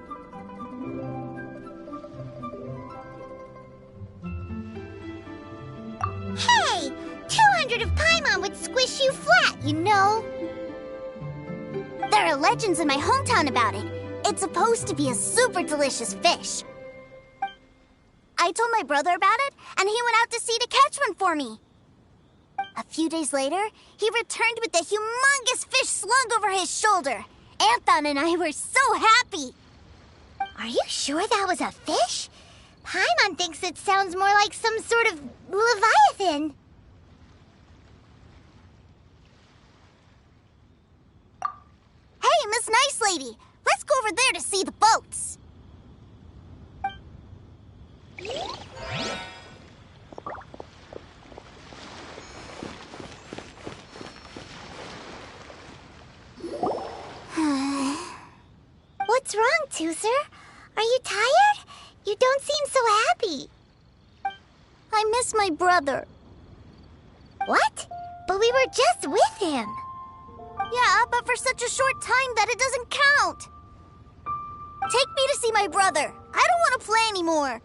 Hey! 200 of Paimon would squish you flat, you know. There are legends in my hometown about it. It's supposed to be a super delicious fish. I told my brother about it, and he went out to sea to catch one for me. A few days later, he returned with a humongous fish slung over his shoulder. Anthon and I were so happy. Are you sure that was a fish? Paimon thinks it sounds more like some sort of leviathan. Hey, Miss Nice Lady, let's go over there to see the boats. What's wrong, Tooser? Are you tired? You don't seem so happy. I miss my brother. What? But we were just with him. Yeah, but for such a short time that it doesn't count. Take me to see my brother. I don't want to play anymore.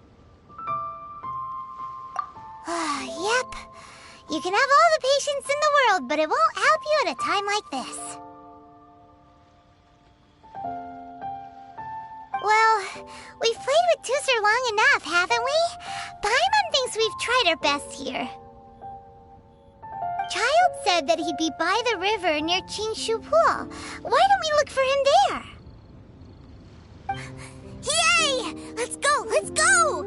Yep. You can have all the patience in the world, but it won't help you at a time like this. Well, we've played with Tooser long enough, haven't we? Paimon thinks we've tried our best here. Child said that he'd be by the river near Chingshu Pool. Why don't we look for him there? Yay! Let's go! Let's go!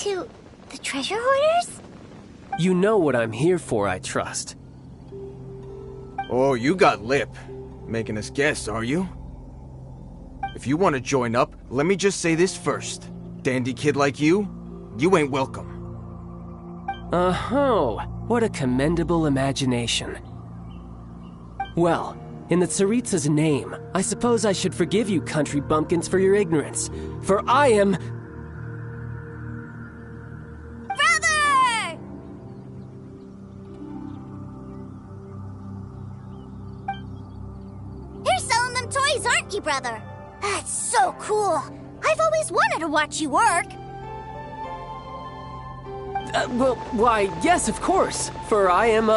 to the treasure hoarders? You know what I'm here for, I trust. Oh, you got lip. Making us guess, are you? If you want to join up, let me just say this first. Dandy kid like you ain't welcome. Uh-huh. What a commendable imagination. Well, in the Tsaritsa's name, I suppose I should forgive you country bumpkins for your ignorance. For I am... Brother! You're selling them toys, aren't you, brother? That's so cool. I've always wanted to watch you work. Well, why, yes, of course. For I am,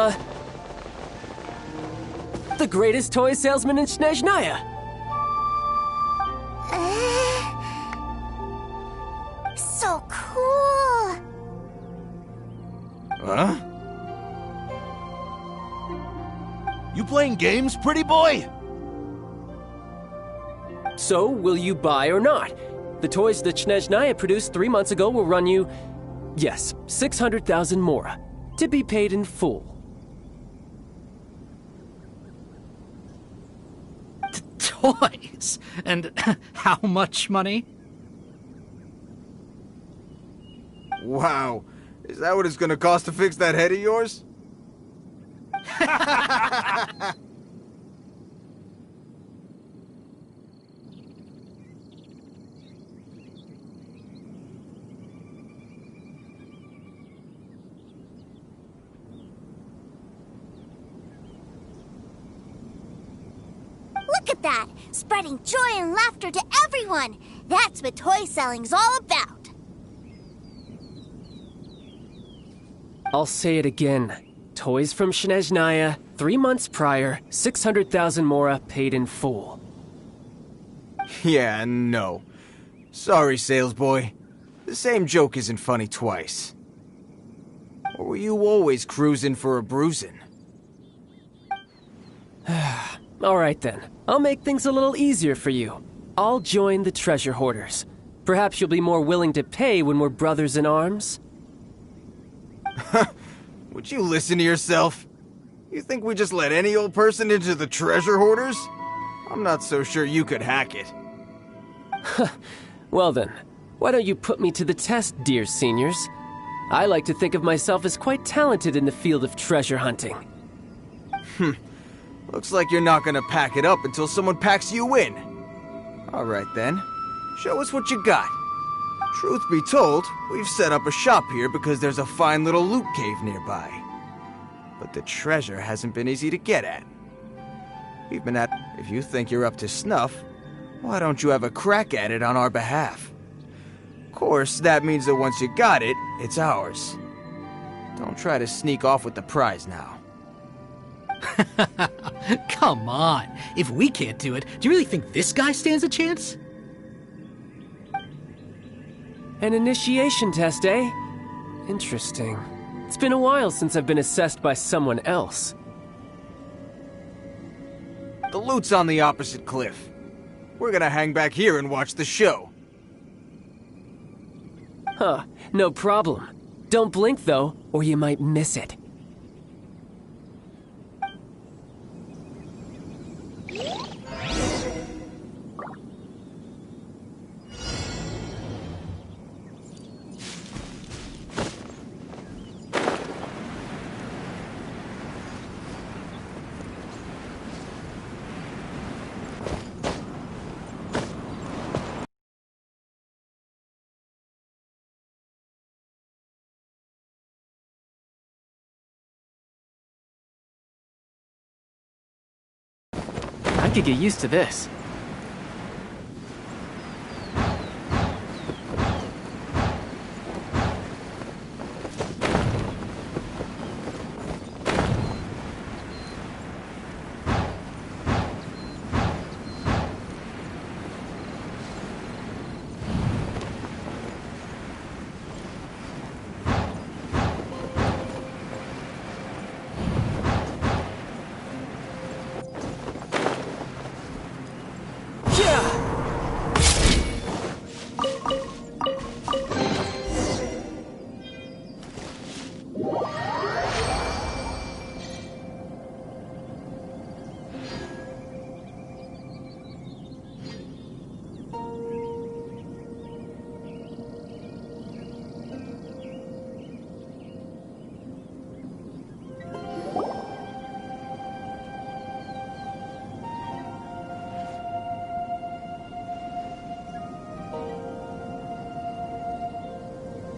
the greatest toy salesman in Snezhnaya. So cool. Huh? You playing games, pretty boy? So, will you buy or not? The toys that Snezhnaya produced 3 months ago will run you, yes, 600,000 mora, to be paid in full. Toys? And how much money? Wow. Is that what it's gonna cost to fix that head of yours? Look at that! Spreading joy and laughter to everyone! That's what toy selling's all about! I'll say it again. Toys from Snezhnaya, 3 months prior, 600,000 mora paid in full. Yeah, no. Sorry, salesboy. The same joke isn't funny twice. Or were you always cruising for a bruising? All right then. I'll make things a little easier for you. I'll join the treasure hoarders. Perhaps you'll be more willing to pay when we're brothers in arms? Would you listen to yourself? You think we just let any old person into the treasure hoarders? I'm not so sure you could hack it. Well then, why don't you put me to the test, dear seniors? I like to think of myself as quite talented in the field of treasure hunting. Looks like you're not gonna pack it up until someone packs you in. All right then, show us what you got. Truth be told, we've set up a shop here because there's a fine little loot cave nearby. But the treasure hasn't been easy to get at. We've been at... If you think you're up to snuff, why don't you have a crack at it on our behalf? Of course, that means that once you got it, it's ours. Don't try to sneak off with the prize now. Come on. If we can't do it, do you really think this guy stands a chance? An initiation test, eh? Interesting. It's been a while since I've been assessed by someone else. The loot's on the opposite cliff. We're gonna hang back here and watch the show. Huh, no problem. Don't blink though, or you might miss it. I could get used to this.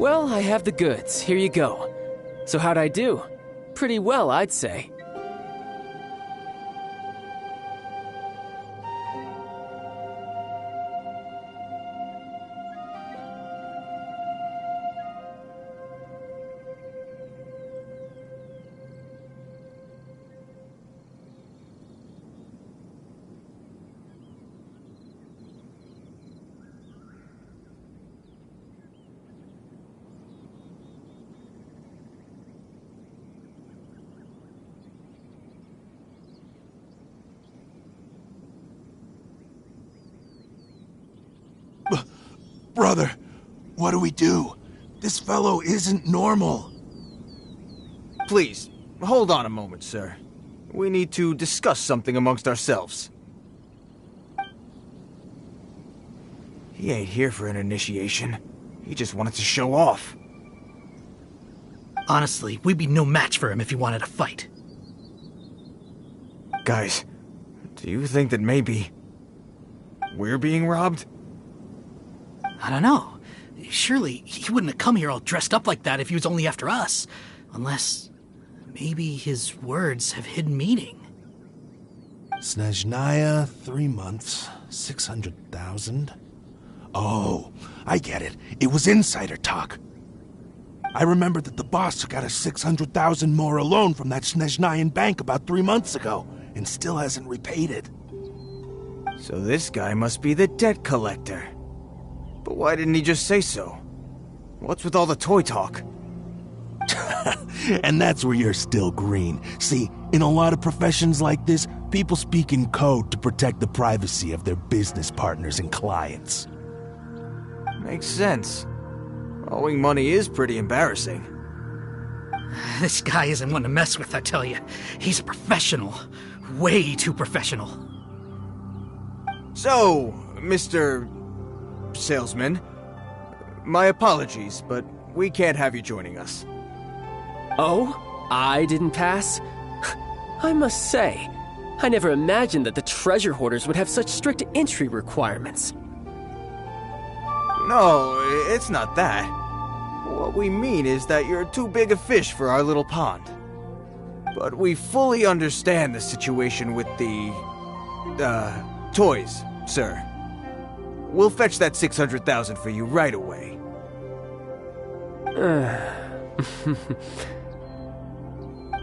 Well, I have the goods. Here you go. So how'd I do? Pretty well, I'd say. Brother, what do we do? This fellow isn't normal. Please, hold on a moment, sir. We need to discuss something amongst ourselves. He ain't here for an initiation. He just wanted to show off. Honestly, we'd be no match for him if he wanted to fight. Guys, do you think that maybe we're being robbed? I don't know. Surely he wouldn't have come here all dressed up like that if he was only after us. Unless maybe his words have hidden meaning. Snezhnaya, 3 months, 600,000. Oh, I get it. It was insider talk. I remember that the boss took out a 600,000 more loan from that Snezhnayan bank about 3 months ago, and still hasn't repaid it. So this guy must be the debt collector. But why didn't he just say so? What's with all the toy talk? And that's where you're still green. See, in a lot of professions like this, people speak in code to protect the privacy of their business partners and clients. Makes sense. Owing money is pretty embarrassing. This guy isn't one to mess with, I tell you. He's a professional. Way too professional. So, Mr. Salesman, my apologies, but we can't have you joining us. Oh? I didn't pass? I must say, I never imagined that the treasure hoarders would have such strict entry requirements. No, it's not that. What we mean is that you're too big a fish for our little pond. But we fully understand the situation with the toys, sir. We'll fetch that 600,000 for you right away.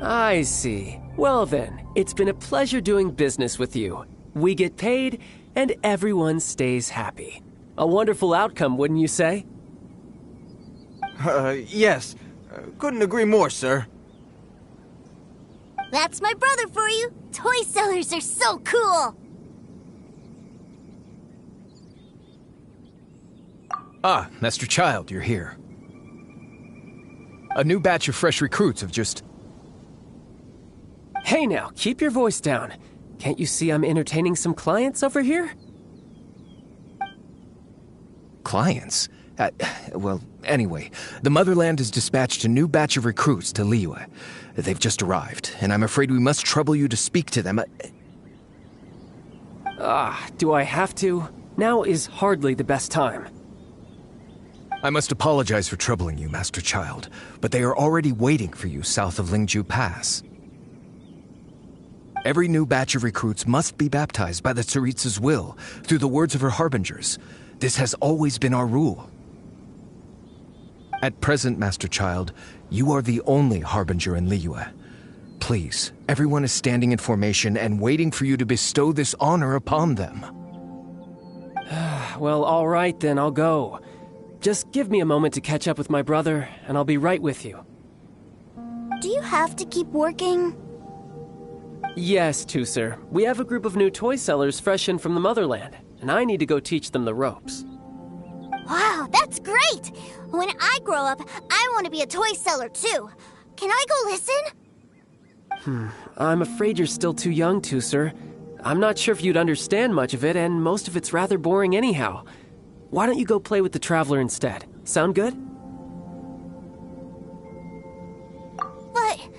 I see. Well then, it's been a pleasure doing business with you. We get paid, and everyone stays happy. A wonderful outcome, wouldn't you say? Yes. Couldn't agree more, sir. That's my brother for you. Toy sellers are so cool. Ah, Master Child, you're here. A new batch of fresh recruits have just... Hey now, keep your voice down. Can't you see I'm entertaining some clients over here? Clients? Well, anyway, the Motherland has dispatched a new batch of recruits to Liyue. They've just arrived, and I'm afraid we must trouble you to speak to them. Do I have to? Now is hardly the best time. I must apologize for troubling you, Master Child, but they are already waiting for you south of Lingju Pass. Every new batch of recruits must be baptized by the Tsaritsa's will, through the words of her harbingers. This has always been our rule. At present, Master Child, you are the only harbinger in Liyue. Please, everyone is standing in formation and waiting for you to bestow this honor upon them. Well, all right then, I'll go. Just give me a moment to catch up with my brother, and I'll be right with you. Do you have to keep working? Yes, Tusser. We have a group of new toy sellers fresh in from the Motherland, and I need to go teach them the ropes. Wow, that's great! When I grow up, I want to be a toy seller too. Can I go listen? I'm afraid you're still too young, Tusser. I'm not sure if you'd understand much of it, and most of it's rather boring anyhow. Why don't you go play with the Traveler instead? Sound good? But...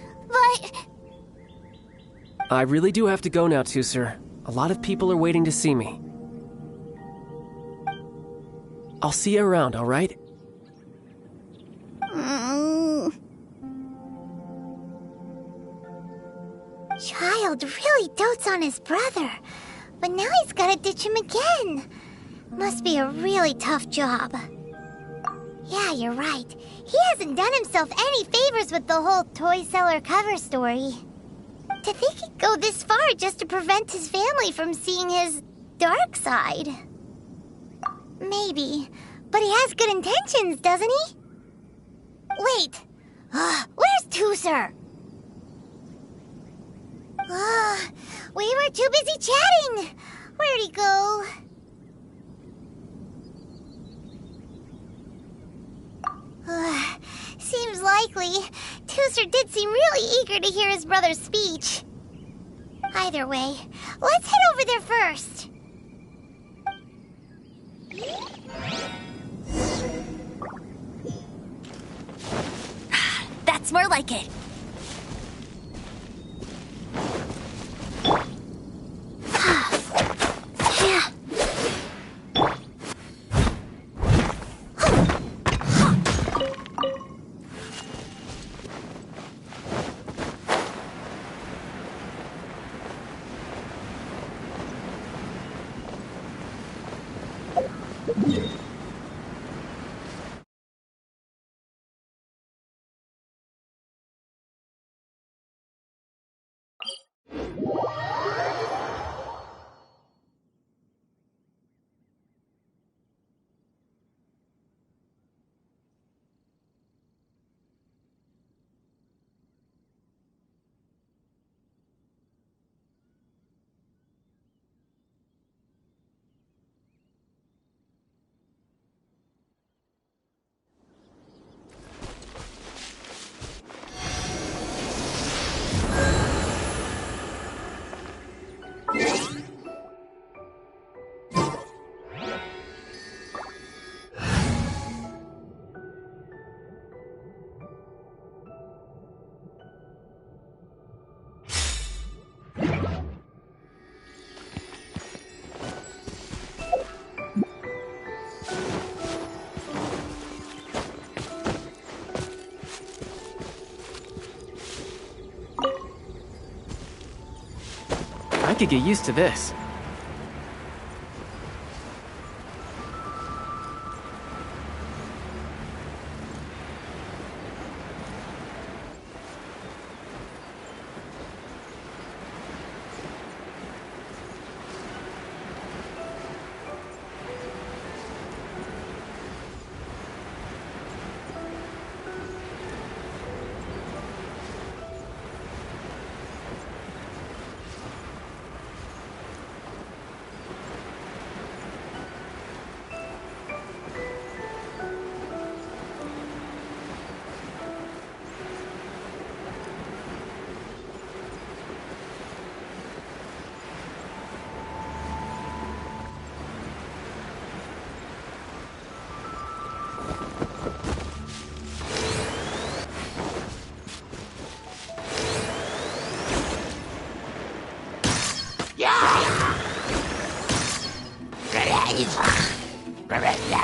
I really do have to go now, Tusser. A lot of people are waiting to see me. I'll see you around, all right? Child really dotes on his brother, but now he's gotta ditch him again. Must be a really tough job. Yeah, you're right. He hasn't done himself any favors with the whole toy seller cover story. To think he'd go this far just to prevent his family from seeing his dark side. Maybe, but he has good intentions, doesn't he? Wait, where's Tooser? We were too busy chatting. Where'd he go? Seems likely. Tooser did seem really eager to hear his brother's speech. Either way, let's head over there first. That's more like it. I could get used to this.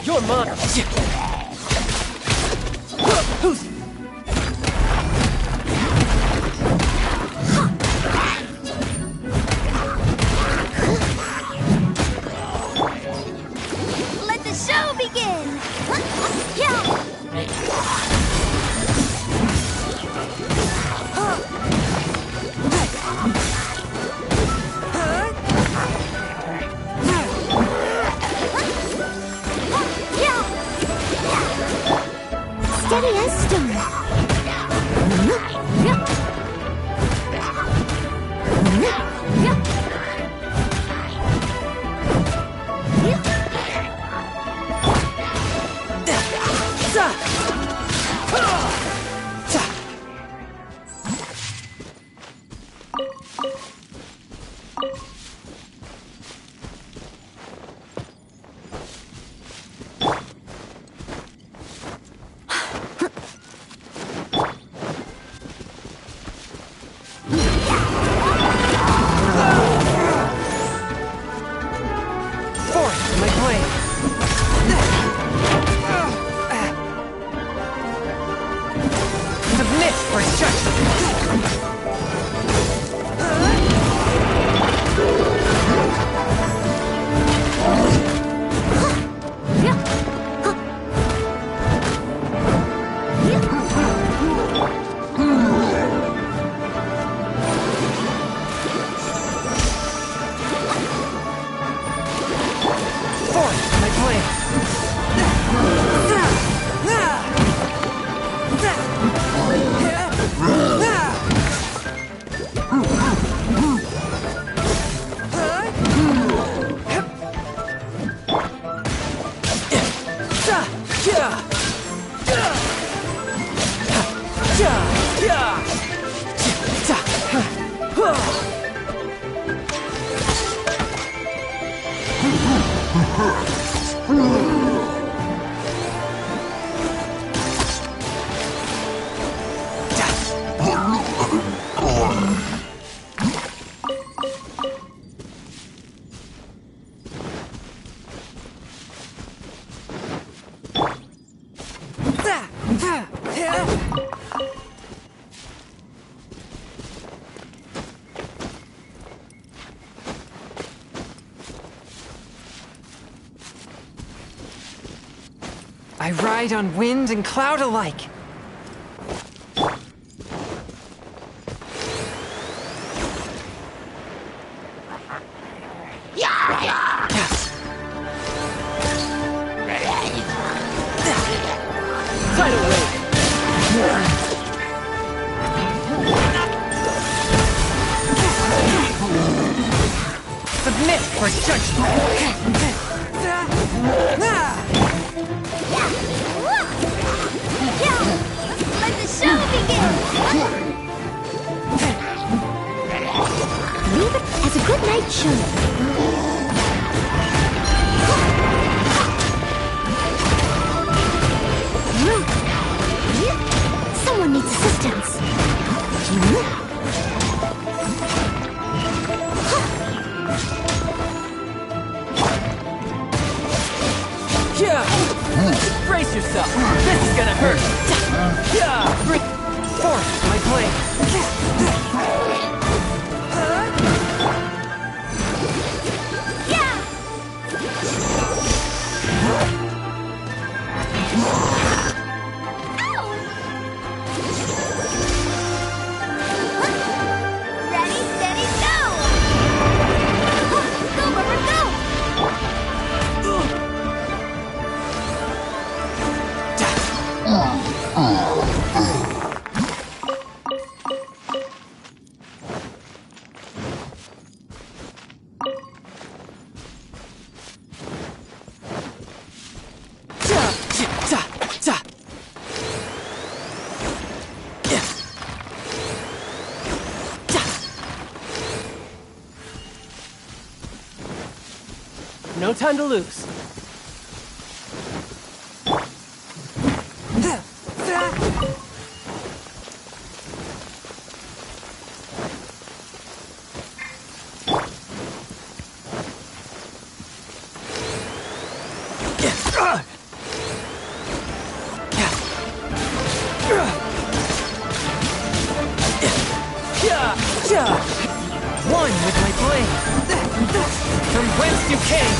Your mother! Who's... Let the show begin! Yeah! Steady as stone. I ride on wind and cloud alike. Tidal wave! Submit for judgment! Let the show begin! Leave it as a good night show. Someone needs assistance. Yeah! Brace yourself! This is gonna hurt! Yeah! Force my blade! Ready, steady, go! Go, Bumper, go! No time to lose. One with my blade! From whence you came!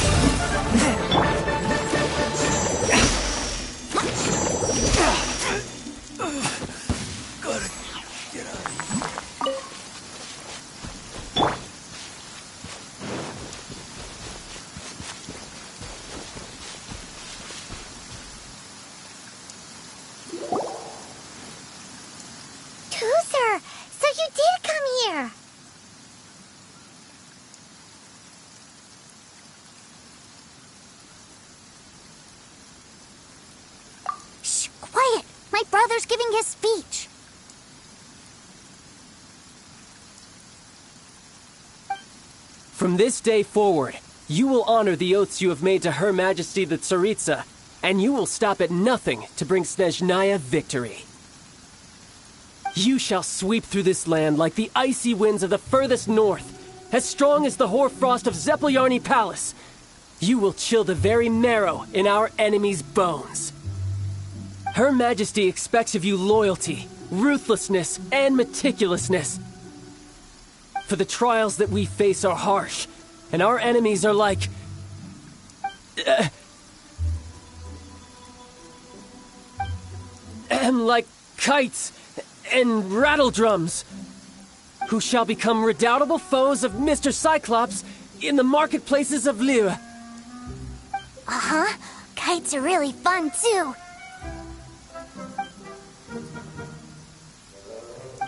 Toozer, so you did come here. Shh, quiet! My brother's giving his speech. From this day forward, you will honor the oaths you have made to Her Majesty the Tsaritsa, and you will stop at nothing to bring Snezhnaya victory. You shall sweep through this land like the icy winds of the furthest north, as strong as the hoarfrost of Zepelyarny Palace. You will chill the very marrow in our enemies' bones. Her Majesty expects of you loyalty, ruthlessness, and meticulousness. For the trials that we face are harsh, and our enemies are like... like kites and rattledrums, who shall become redoubtable foes of Mr. Cyclops in the marketplaces of Liyue. Uh-huh. Kites are really fun, too.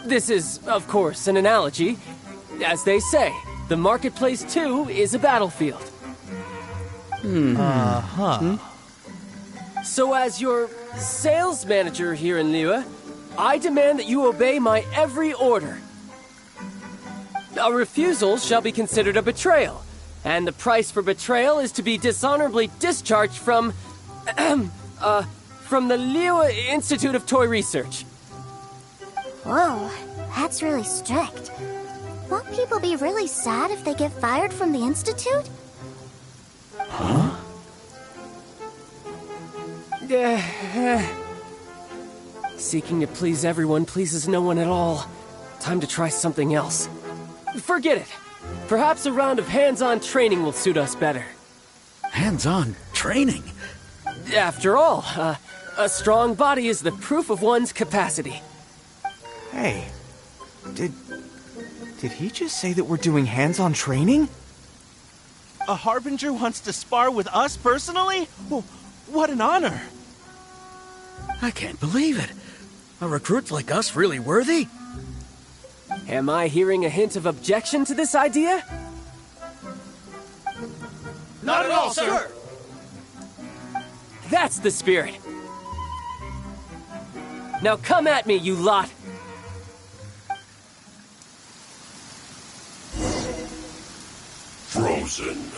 This is, of course, an analogy. As they say, the marketplace, too, is a battlefield. So as your sales manager here in Liyue, I demand that you obey my every order. A refusal shall be considered a betrayal, and the price for betrayal is to be dishonorably discharged from the Liyue Institute of Toy Research. Whoa, that's really strict. Won't people be really sad if they get fired from the Institute? Huh? Seeking to please everyone pleases no one at all. Time to try something else. Forget it. Perhaps a round of hands-on training will suit us better. Hands-on training? After all, A strong body is the proof of one's capacity. Hey, did he just say that we're doing hands-on training? A Harbinger wants to spar with us personally? Well, what an honor! I can't believe it. Are recruits like us really worthy? Am I hearing a hint of objection to this idea? Not at all, sir! That's the spirit! Now come at me, you lot! Frozen.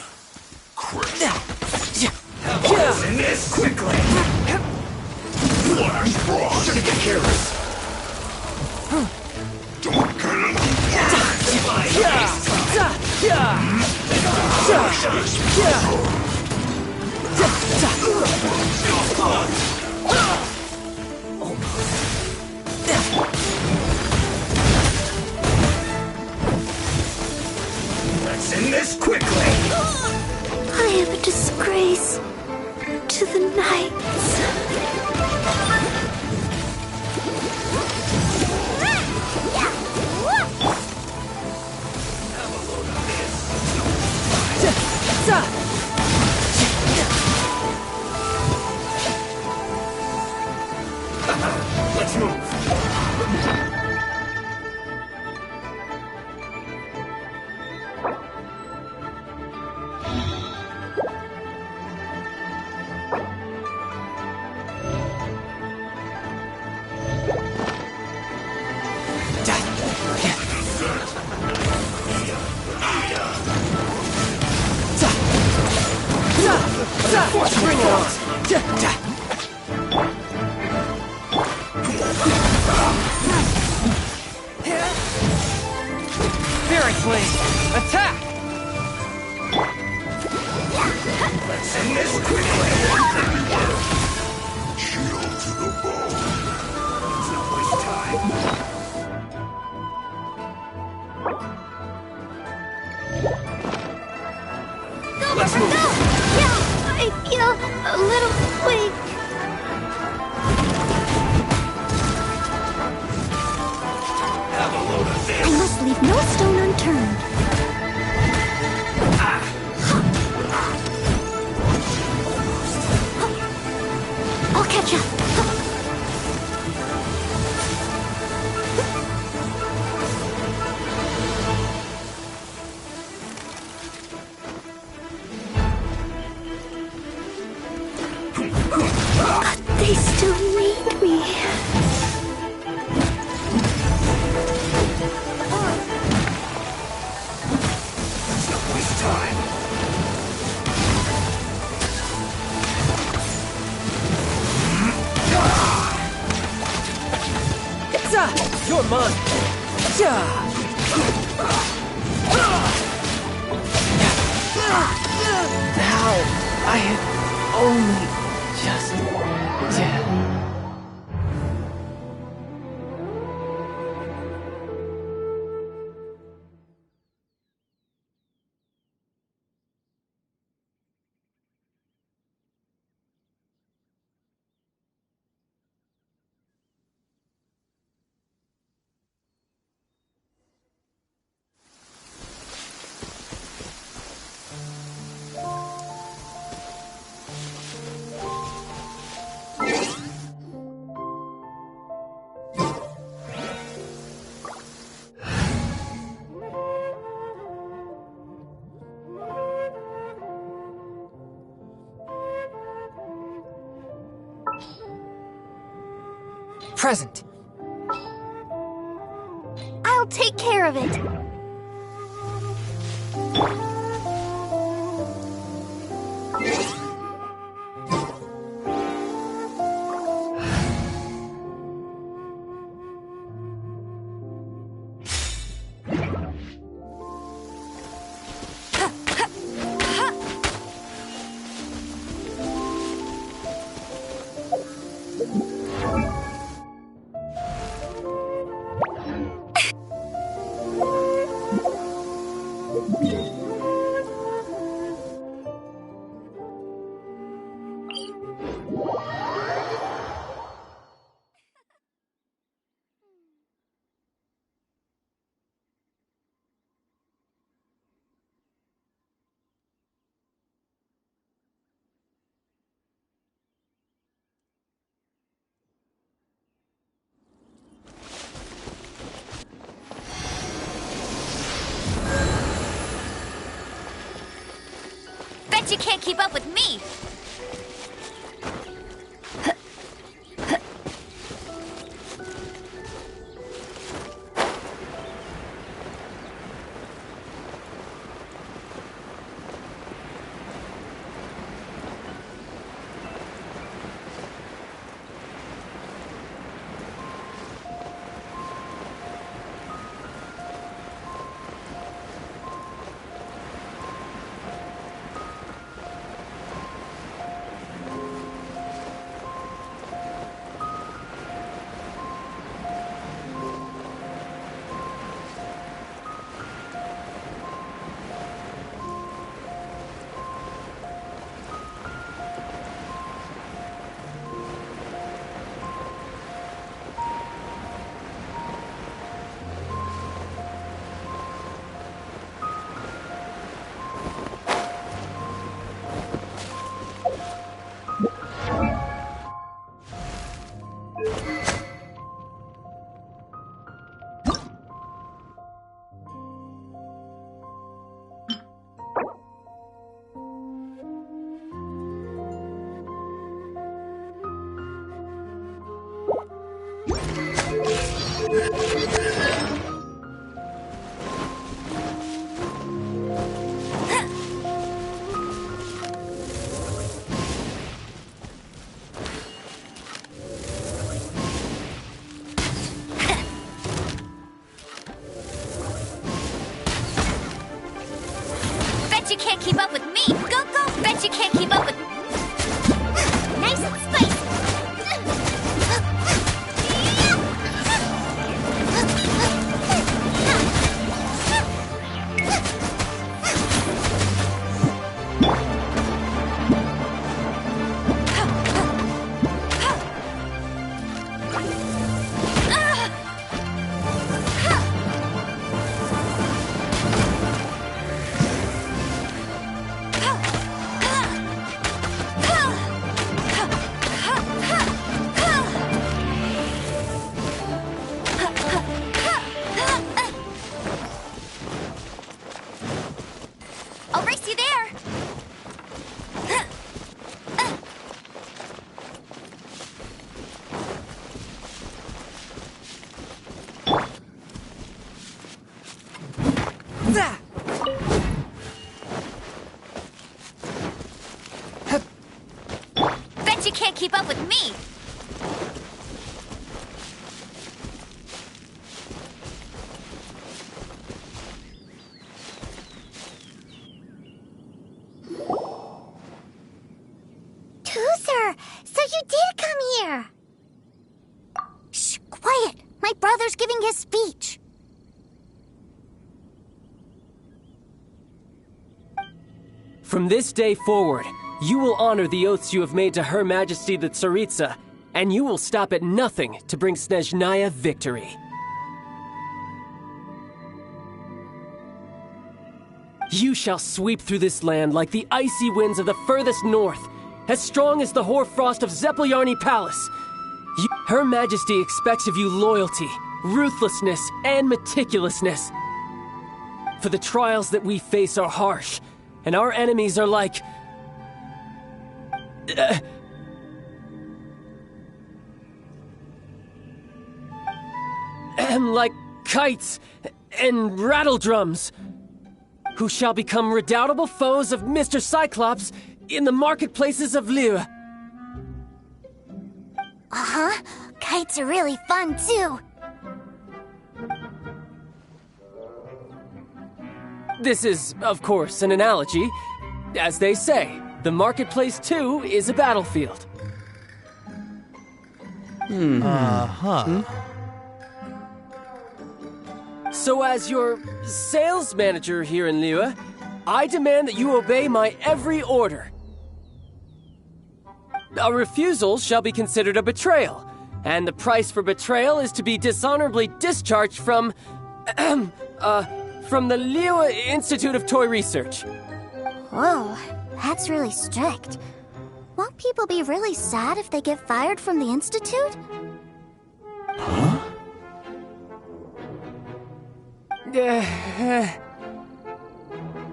Crisp. In this quickly! Flash frost. Should get care of this. Don't get it. Let's end this quickly! I am a disgrace to the knights. Let's move! Bring it on! Spirit Flame! Attack! Let's end this quickly! Chill to the bone. Let's not waste time. Let's move! Yeah, I feel a little weak. Have a load of this! I must leave no stone unturned. I'll catch up. They still need me. Let's not waste time. You're mine! How? I had only just... Present. I'll take care of it. Bet you can't keep up with me! Bet you can't keep up with me! Go, go! Bet you can't keep up with... Nice and spicy! I'll race you there! Bet you can't keep up with me! Toozer, so you did come here. Shh, quiet! My brother's giving his speech. From this day forward, you will honor the oaths you have made to Her Majesty the Tsaritsa, and you will stop at nothing to bring Snezhnaya victory. You shall sweep through this land like the icy winds of the furthest north, as strong as the hoarfrost of Zepelyarny Palace. Her Majesty expects of you loyalty, ruthlessness, and meticulousness. For the trials that we face are harsh, and our enemies are like... like kites and rattledrums, who shall become redoubtable foes of Mr. Cyclops in the marketplaces of Liyue. Uh-huh. Kites are really fun, too. This is, of course, an analogy. As they say, the marketplace, too, is a battlefield. So as your sales manager here in Liyue, I demand that you obey my every order. A refusal shall be considered a betrayal, and the price for betrayal is to be dishonorably discharged from... from the Liyue Institute of Toy Research. Whoa, that's really strict. Won't people be really sad if they get fired from the Institute?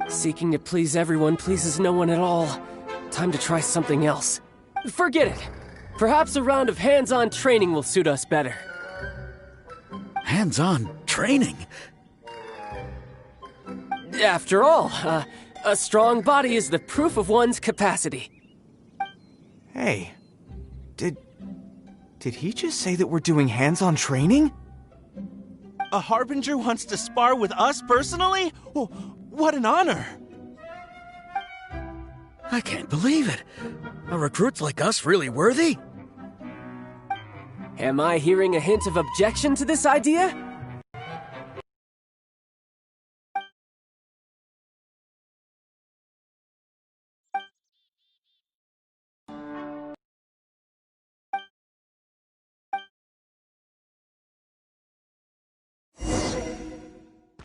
Seeking to please everyone pleases no one at all. Time to try something else. Forget it. Perhaps a round of hands-on training will suit us better. Hands-on training? After all, a strong body is the proof of one's capacity. Hey, did he just say that we're doing hands-on training? A Harbinger wants to spar with us personally? Oh, what an honor! I can't believe it. Are recruits like us really worthy? Am I hearing a hint of objection to this idea?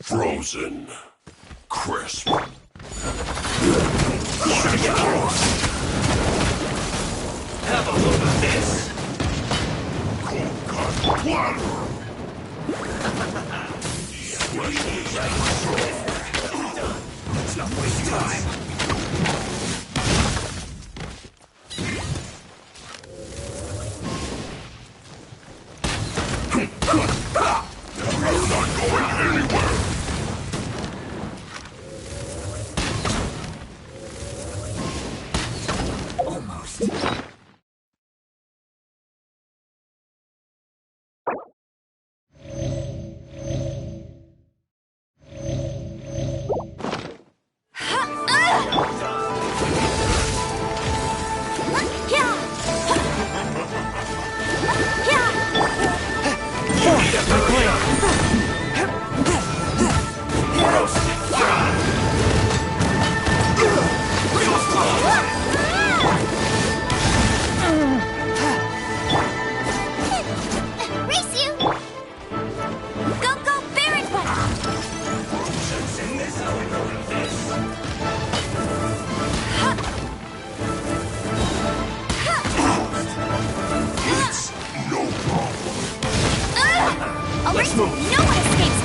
Frozen. Crisp. Have a look at this. Cold cut platter. Let's not waste time. You're not going anywhere. Almost. Race you! Go, go, Barrett Button! It's no problem. I'll race you! No one escapes!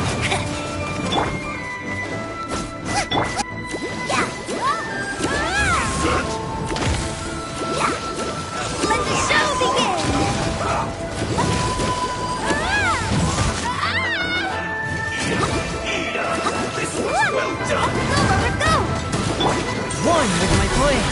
Let the show begin! This was well done. Go, Robert, go! One with my blade.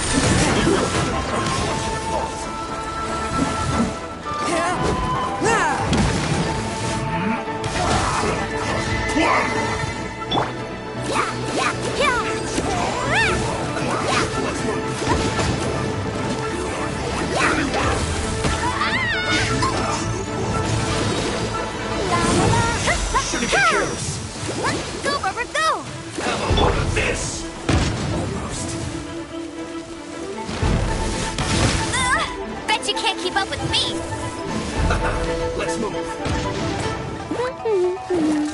Shouldn't get careless. Go, Robert, go! Have a look at this. Almost. Bet you can't keep up with me! Let's move.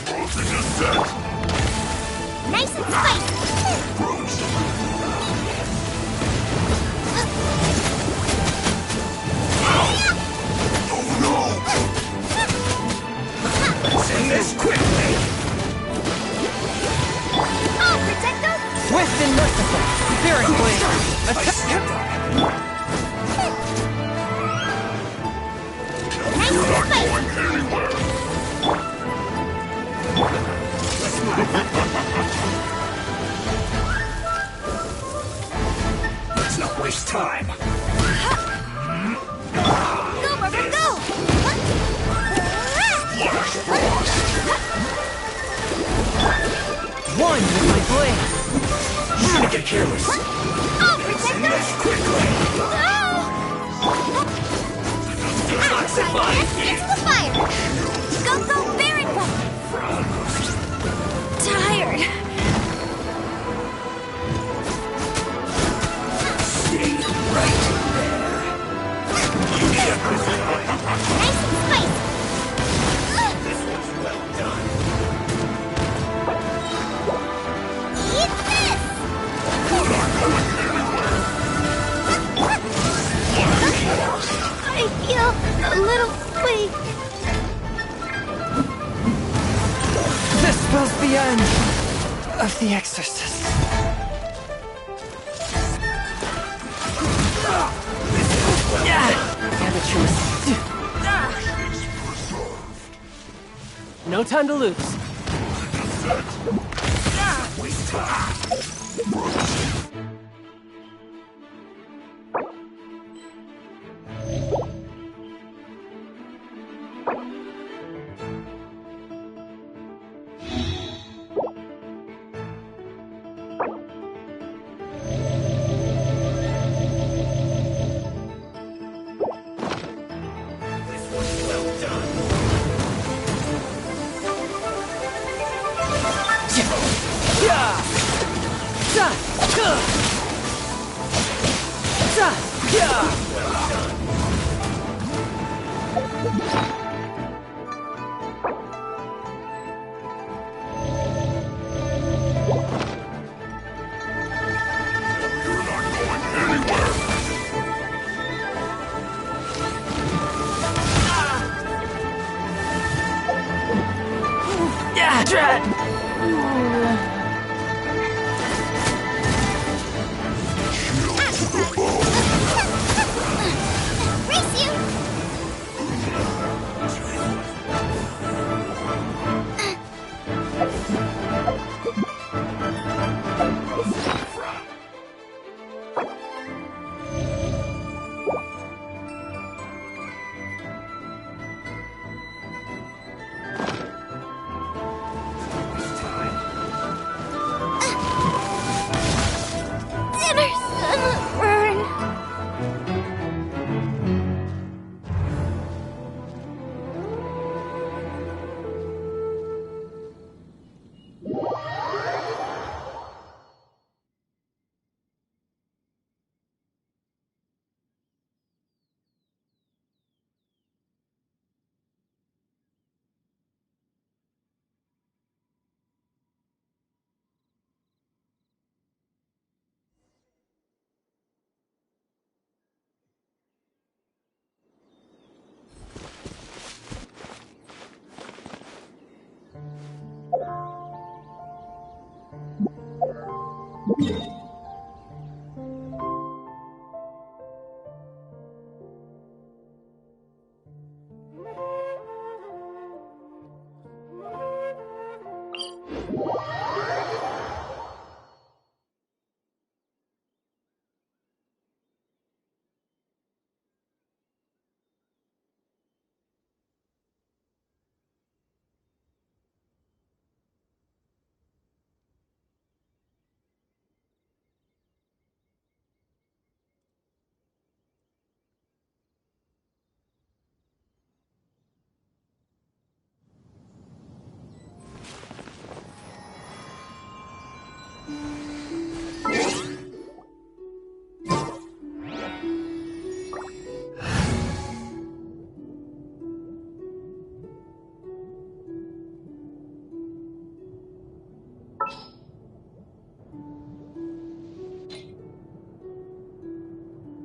Frozen is set. Nice and spicy! Oh no! Let's end this quickly. Oh, Protector! Swift and merciful. Spirit blade. Attack. Nice and spicy! Going anywhere. Let's not waste time. Go, Robert, go! One with my blade. Shouldn't get careless. Oh, Let's end Protector! this quickly. It's the fire! Go, go, Barrett Button! Tired. Stay right there. Nice and spicy! This was well done. Eat this! I feel a little weak. This spells the end of the exorcist. No time to lose.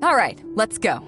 All right, let's go.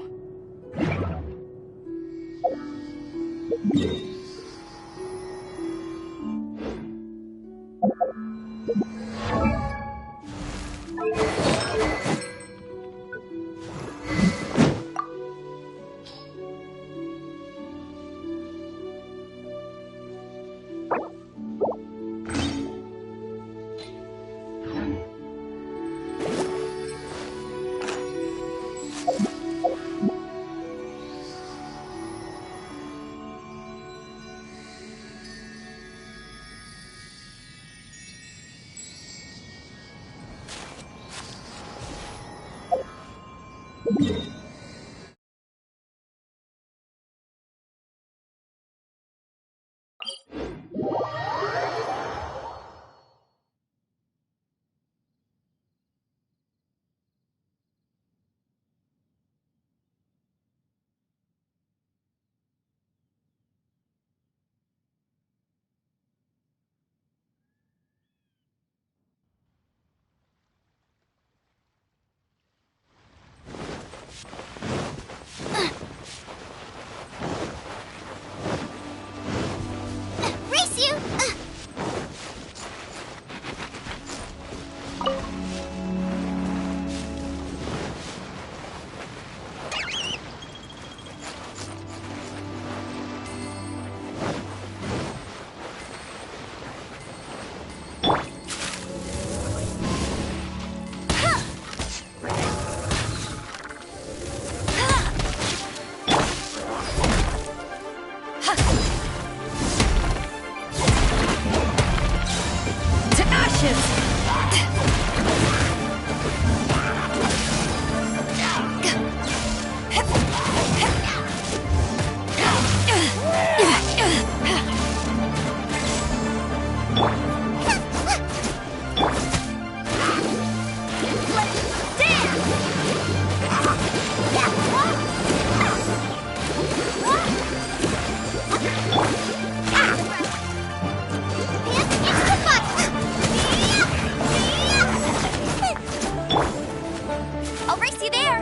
I'll race you there.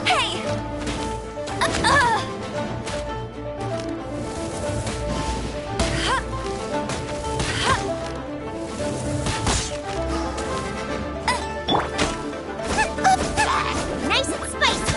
Hey! Nice and spicy.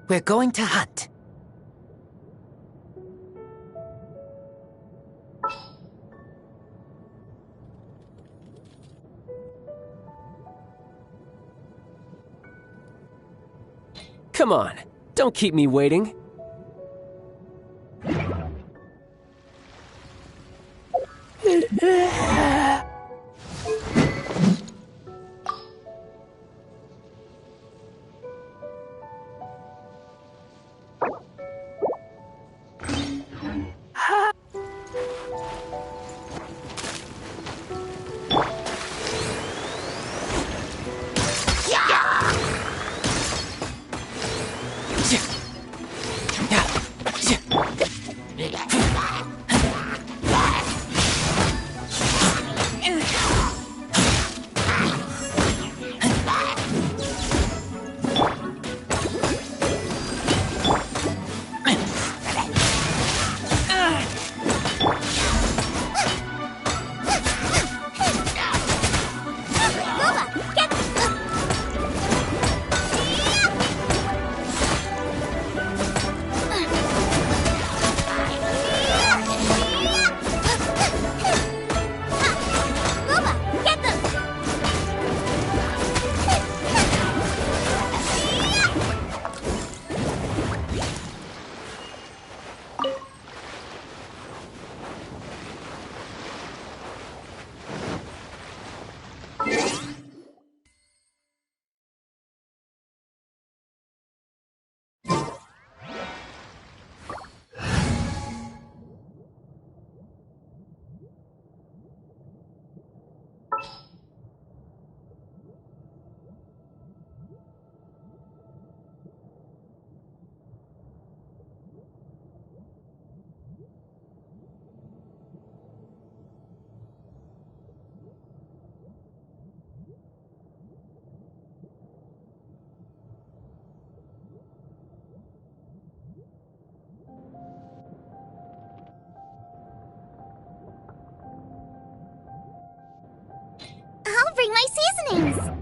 We're going to hunt. Come on, don't keep me waiting. mixing my seasonings.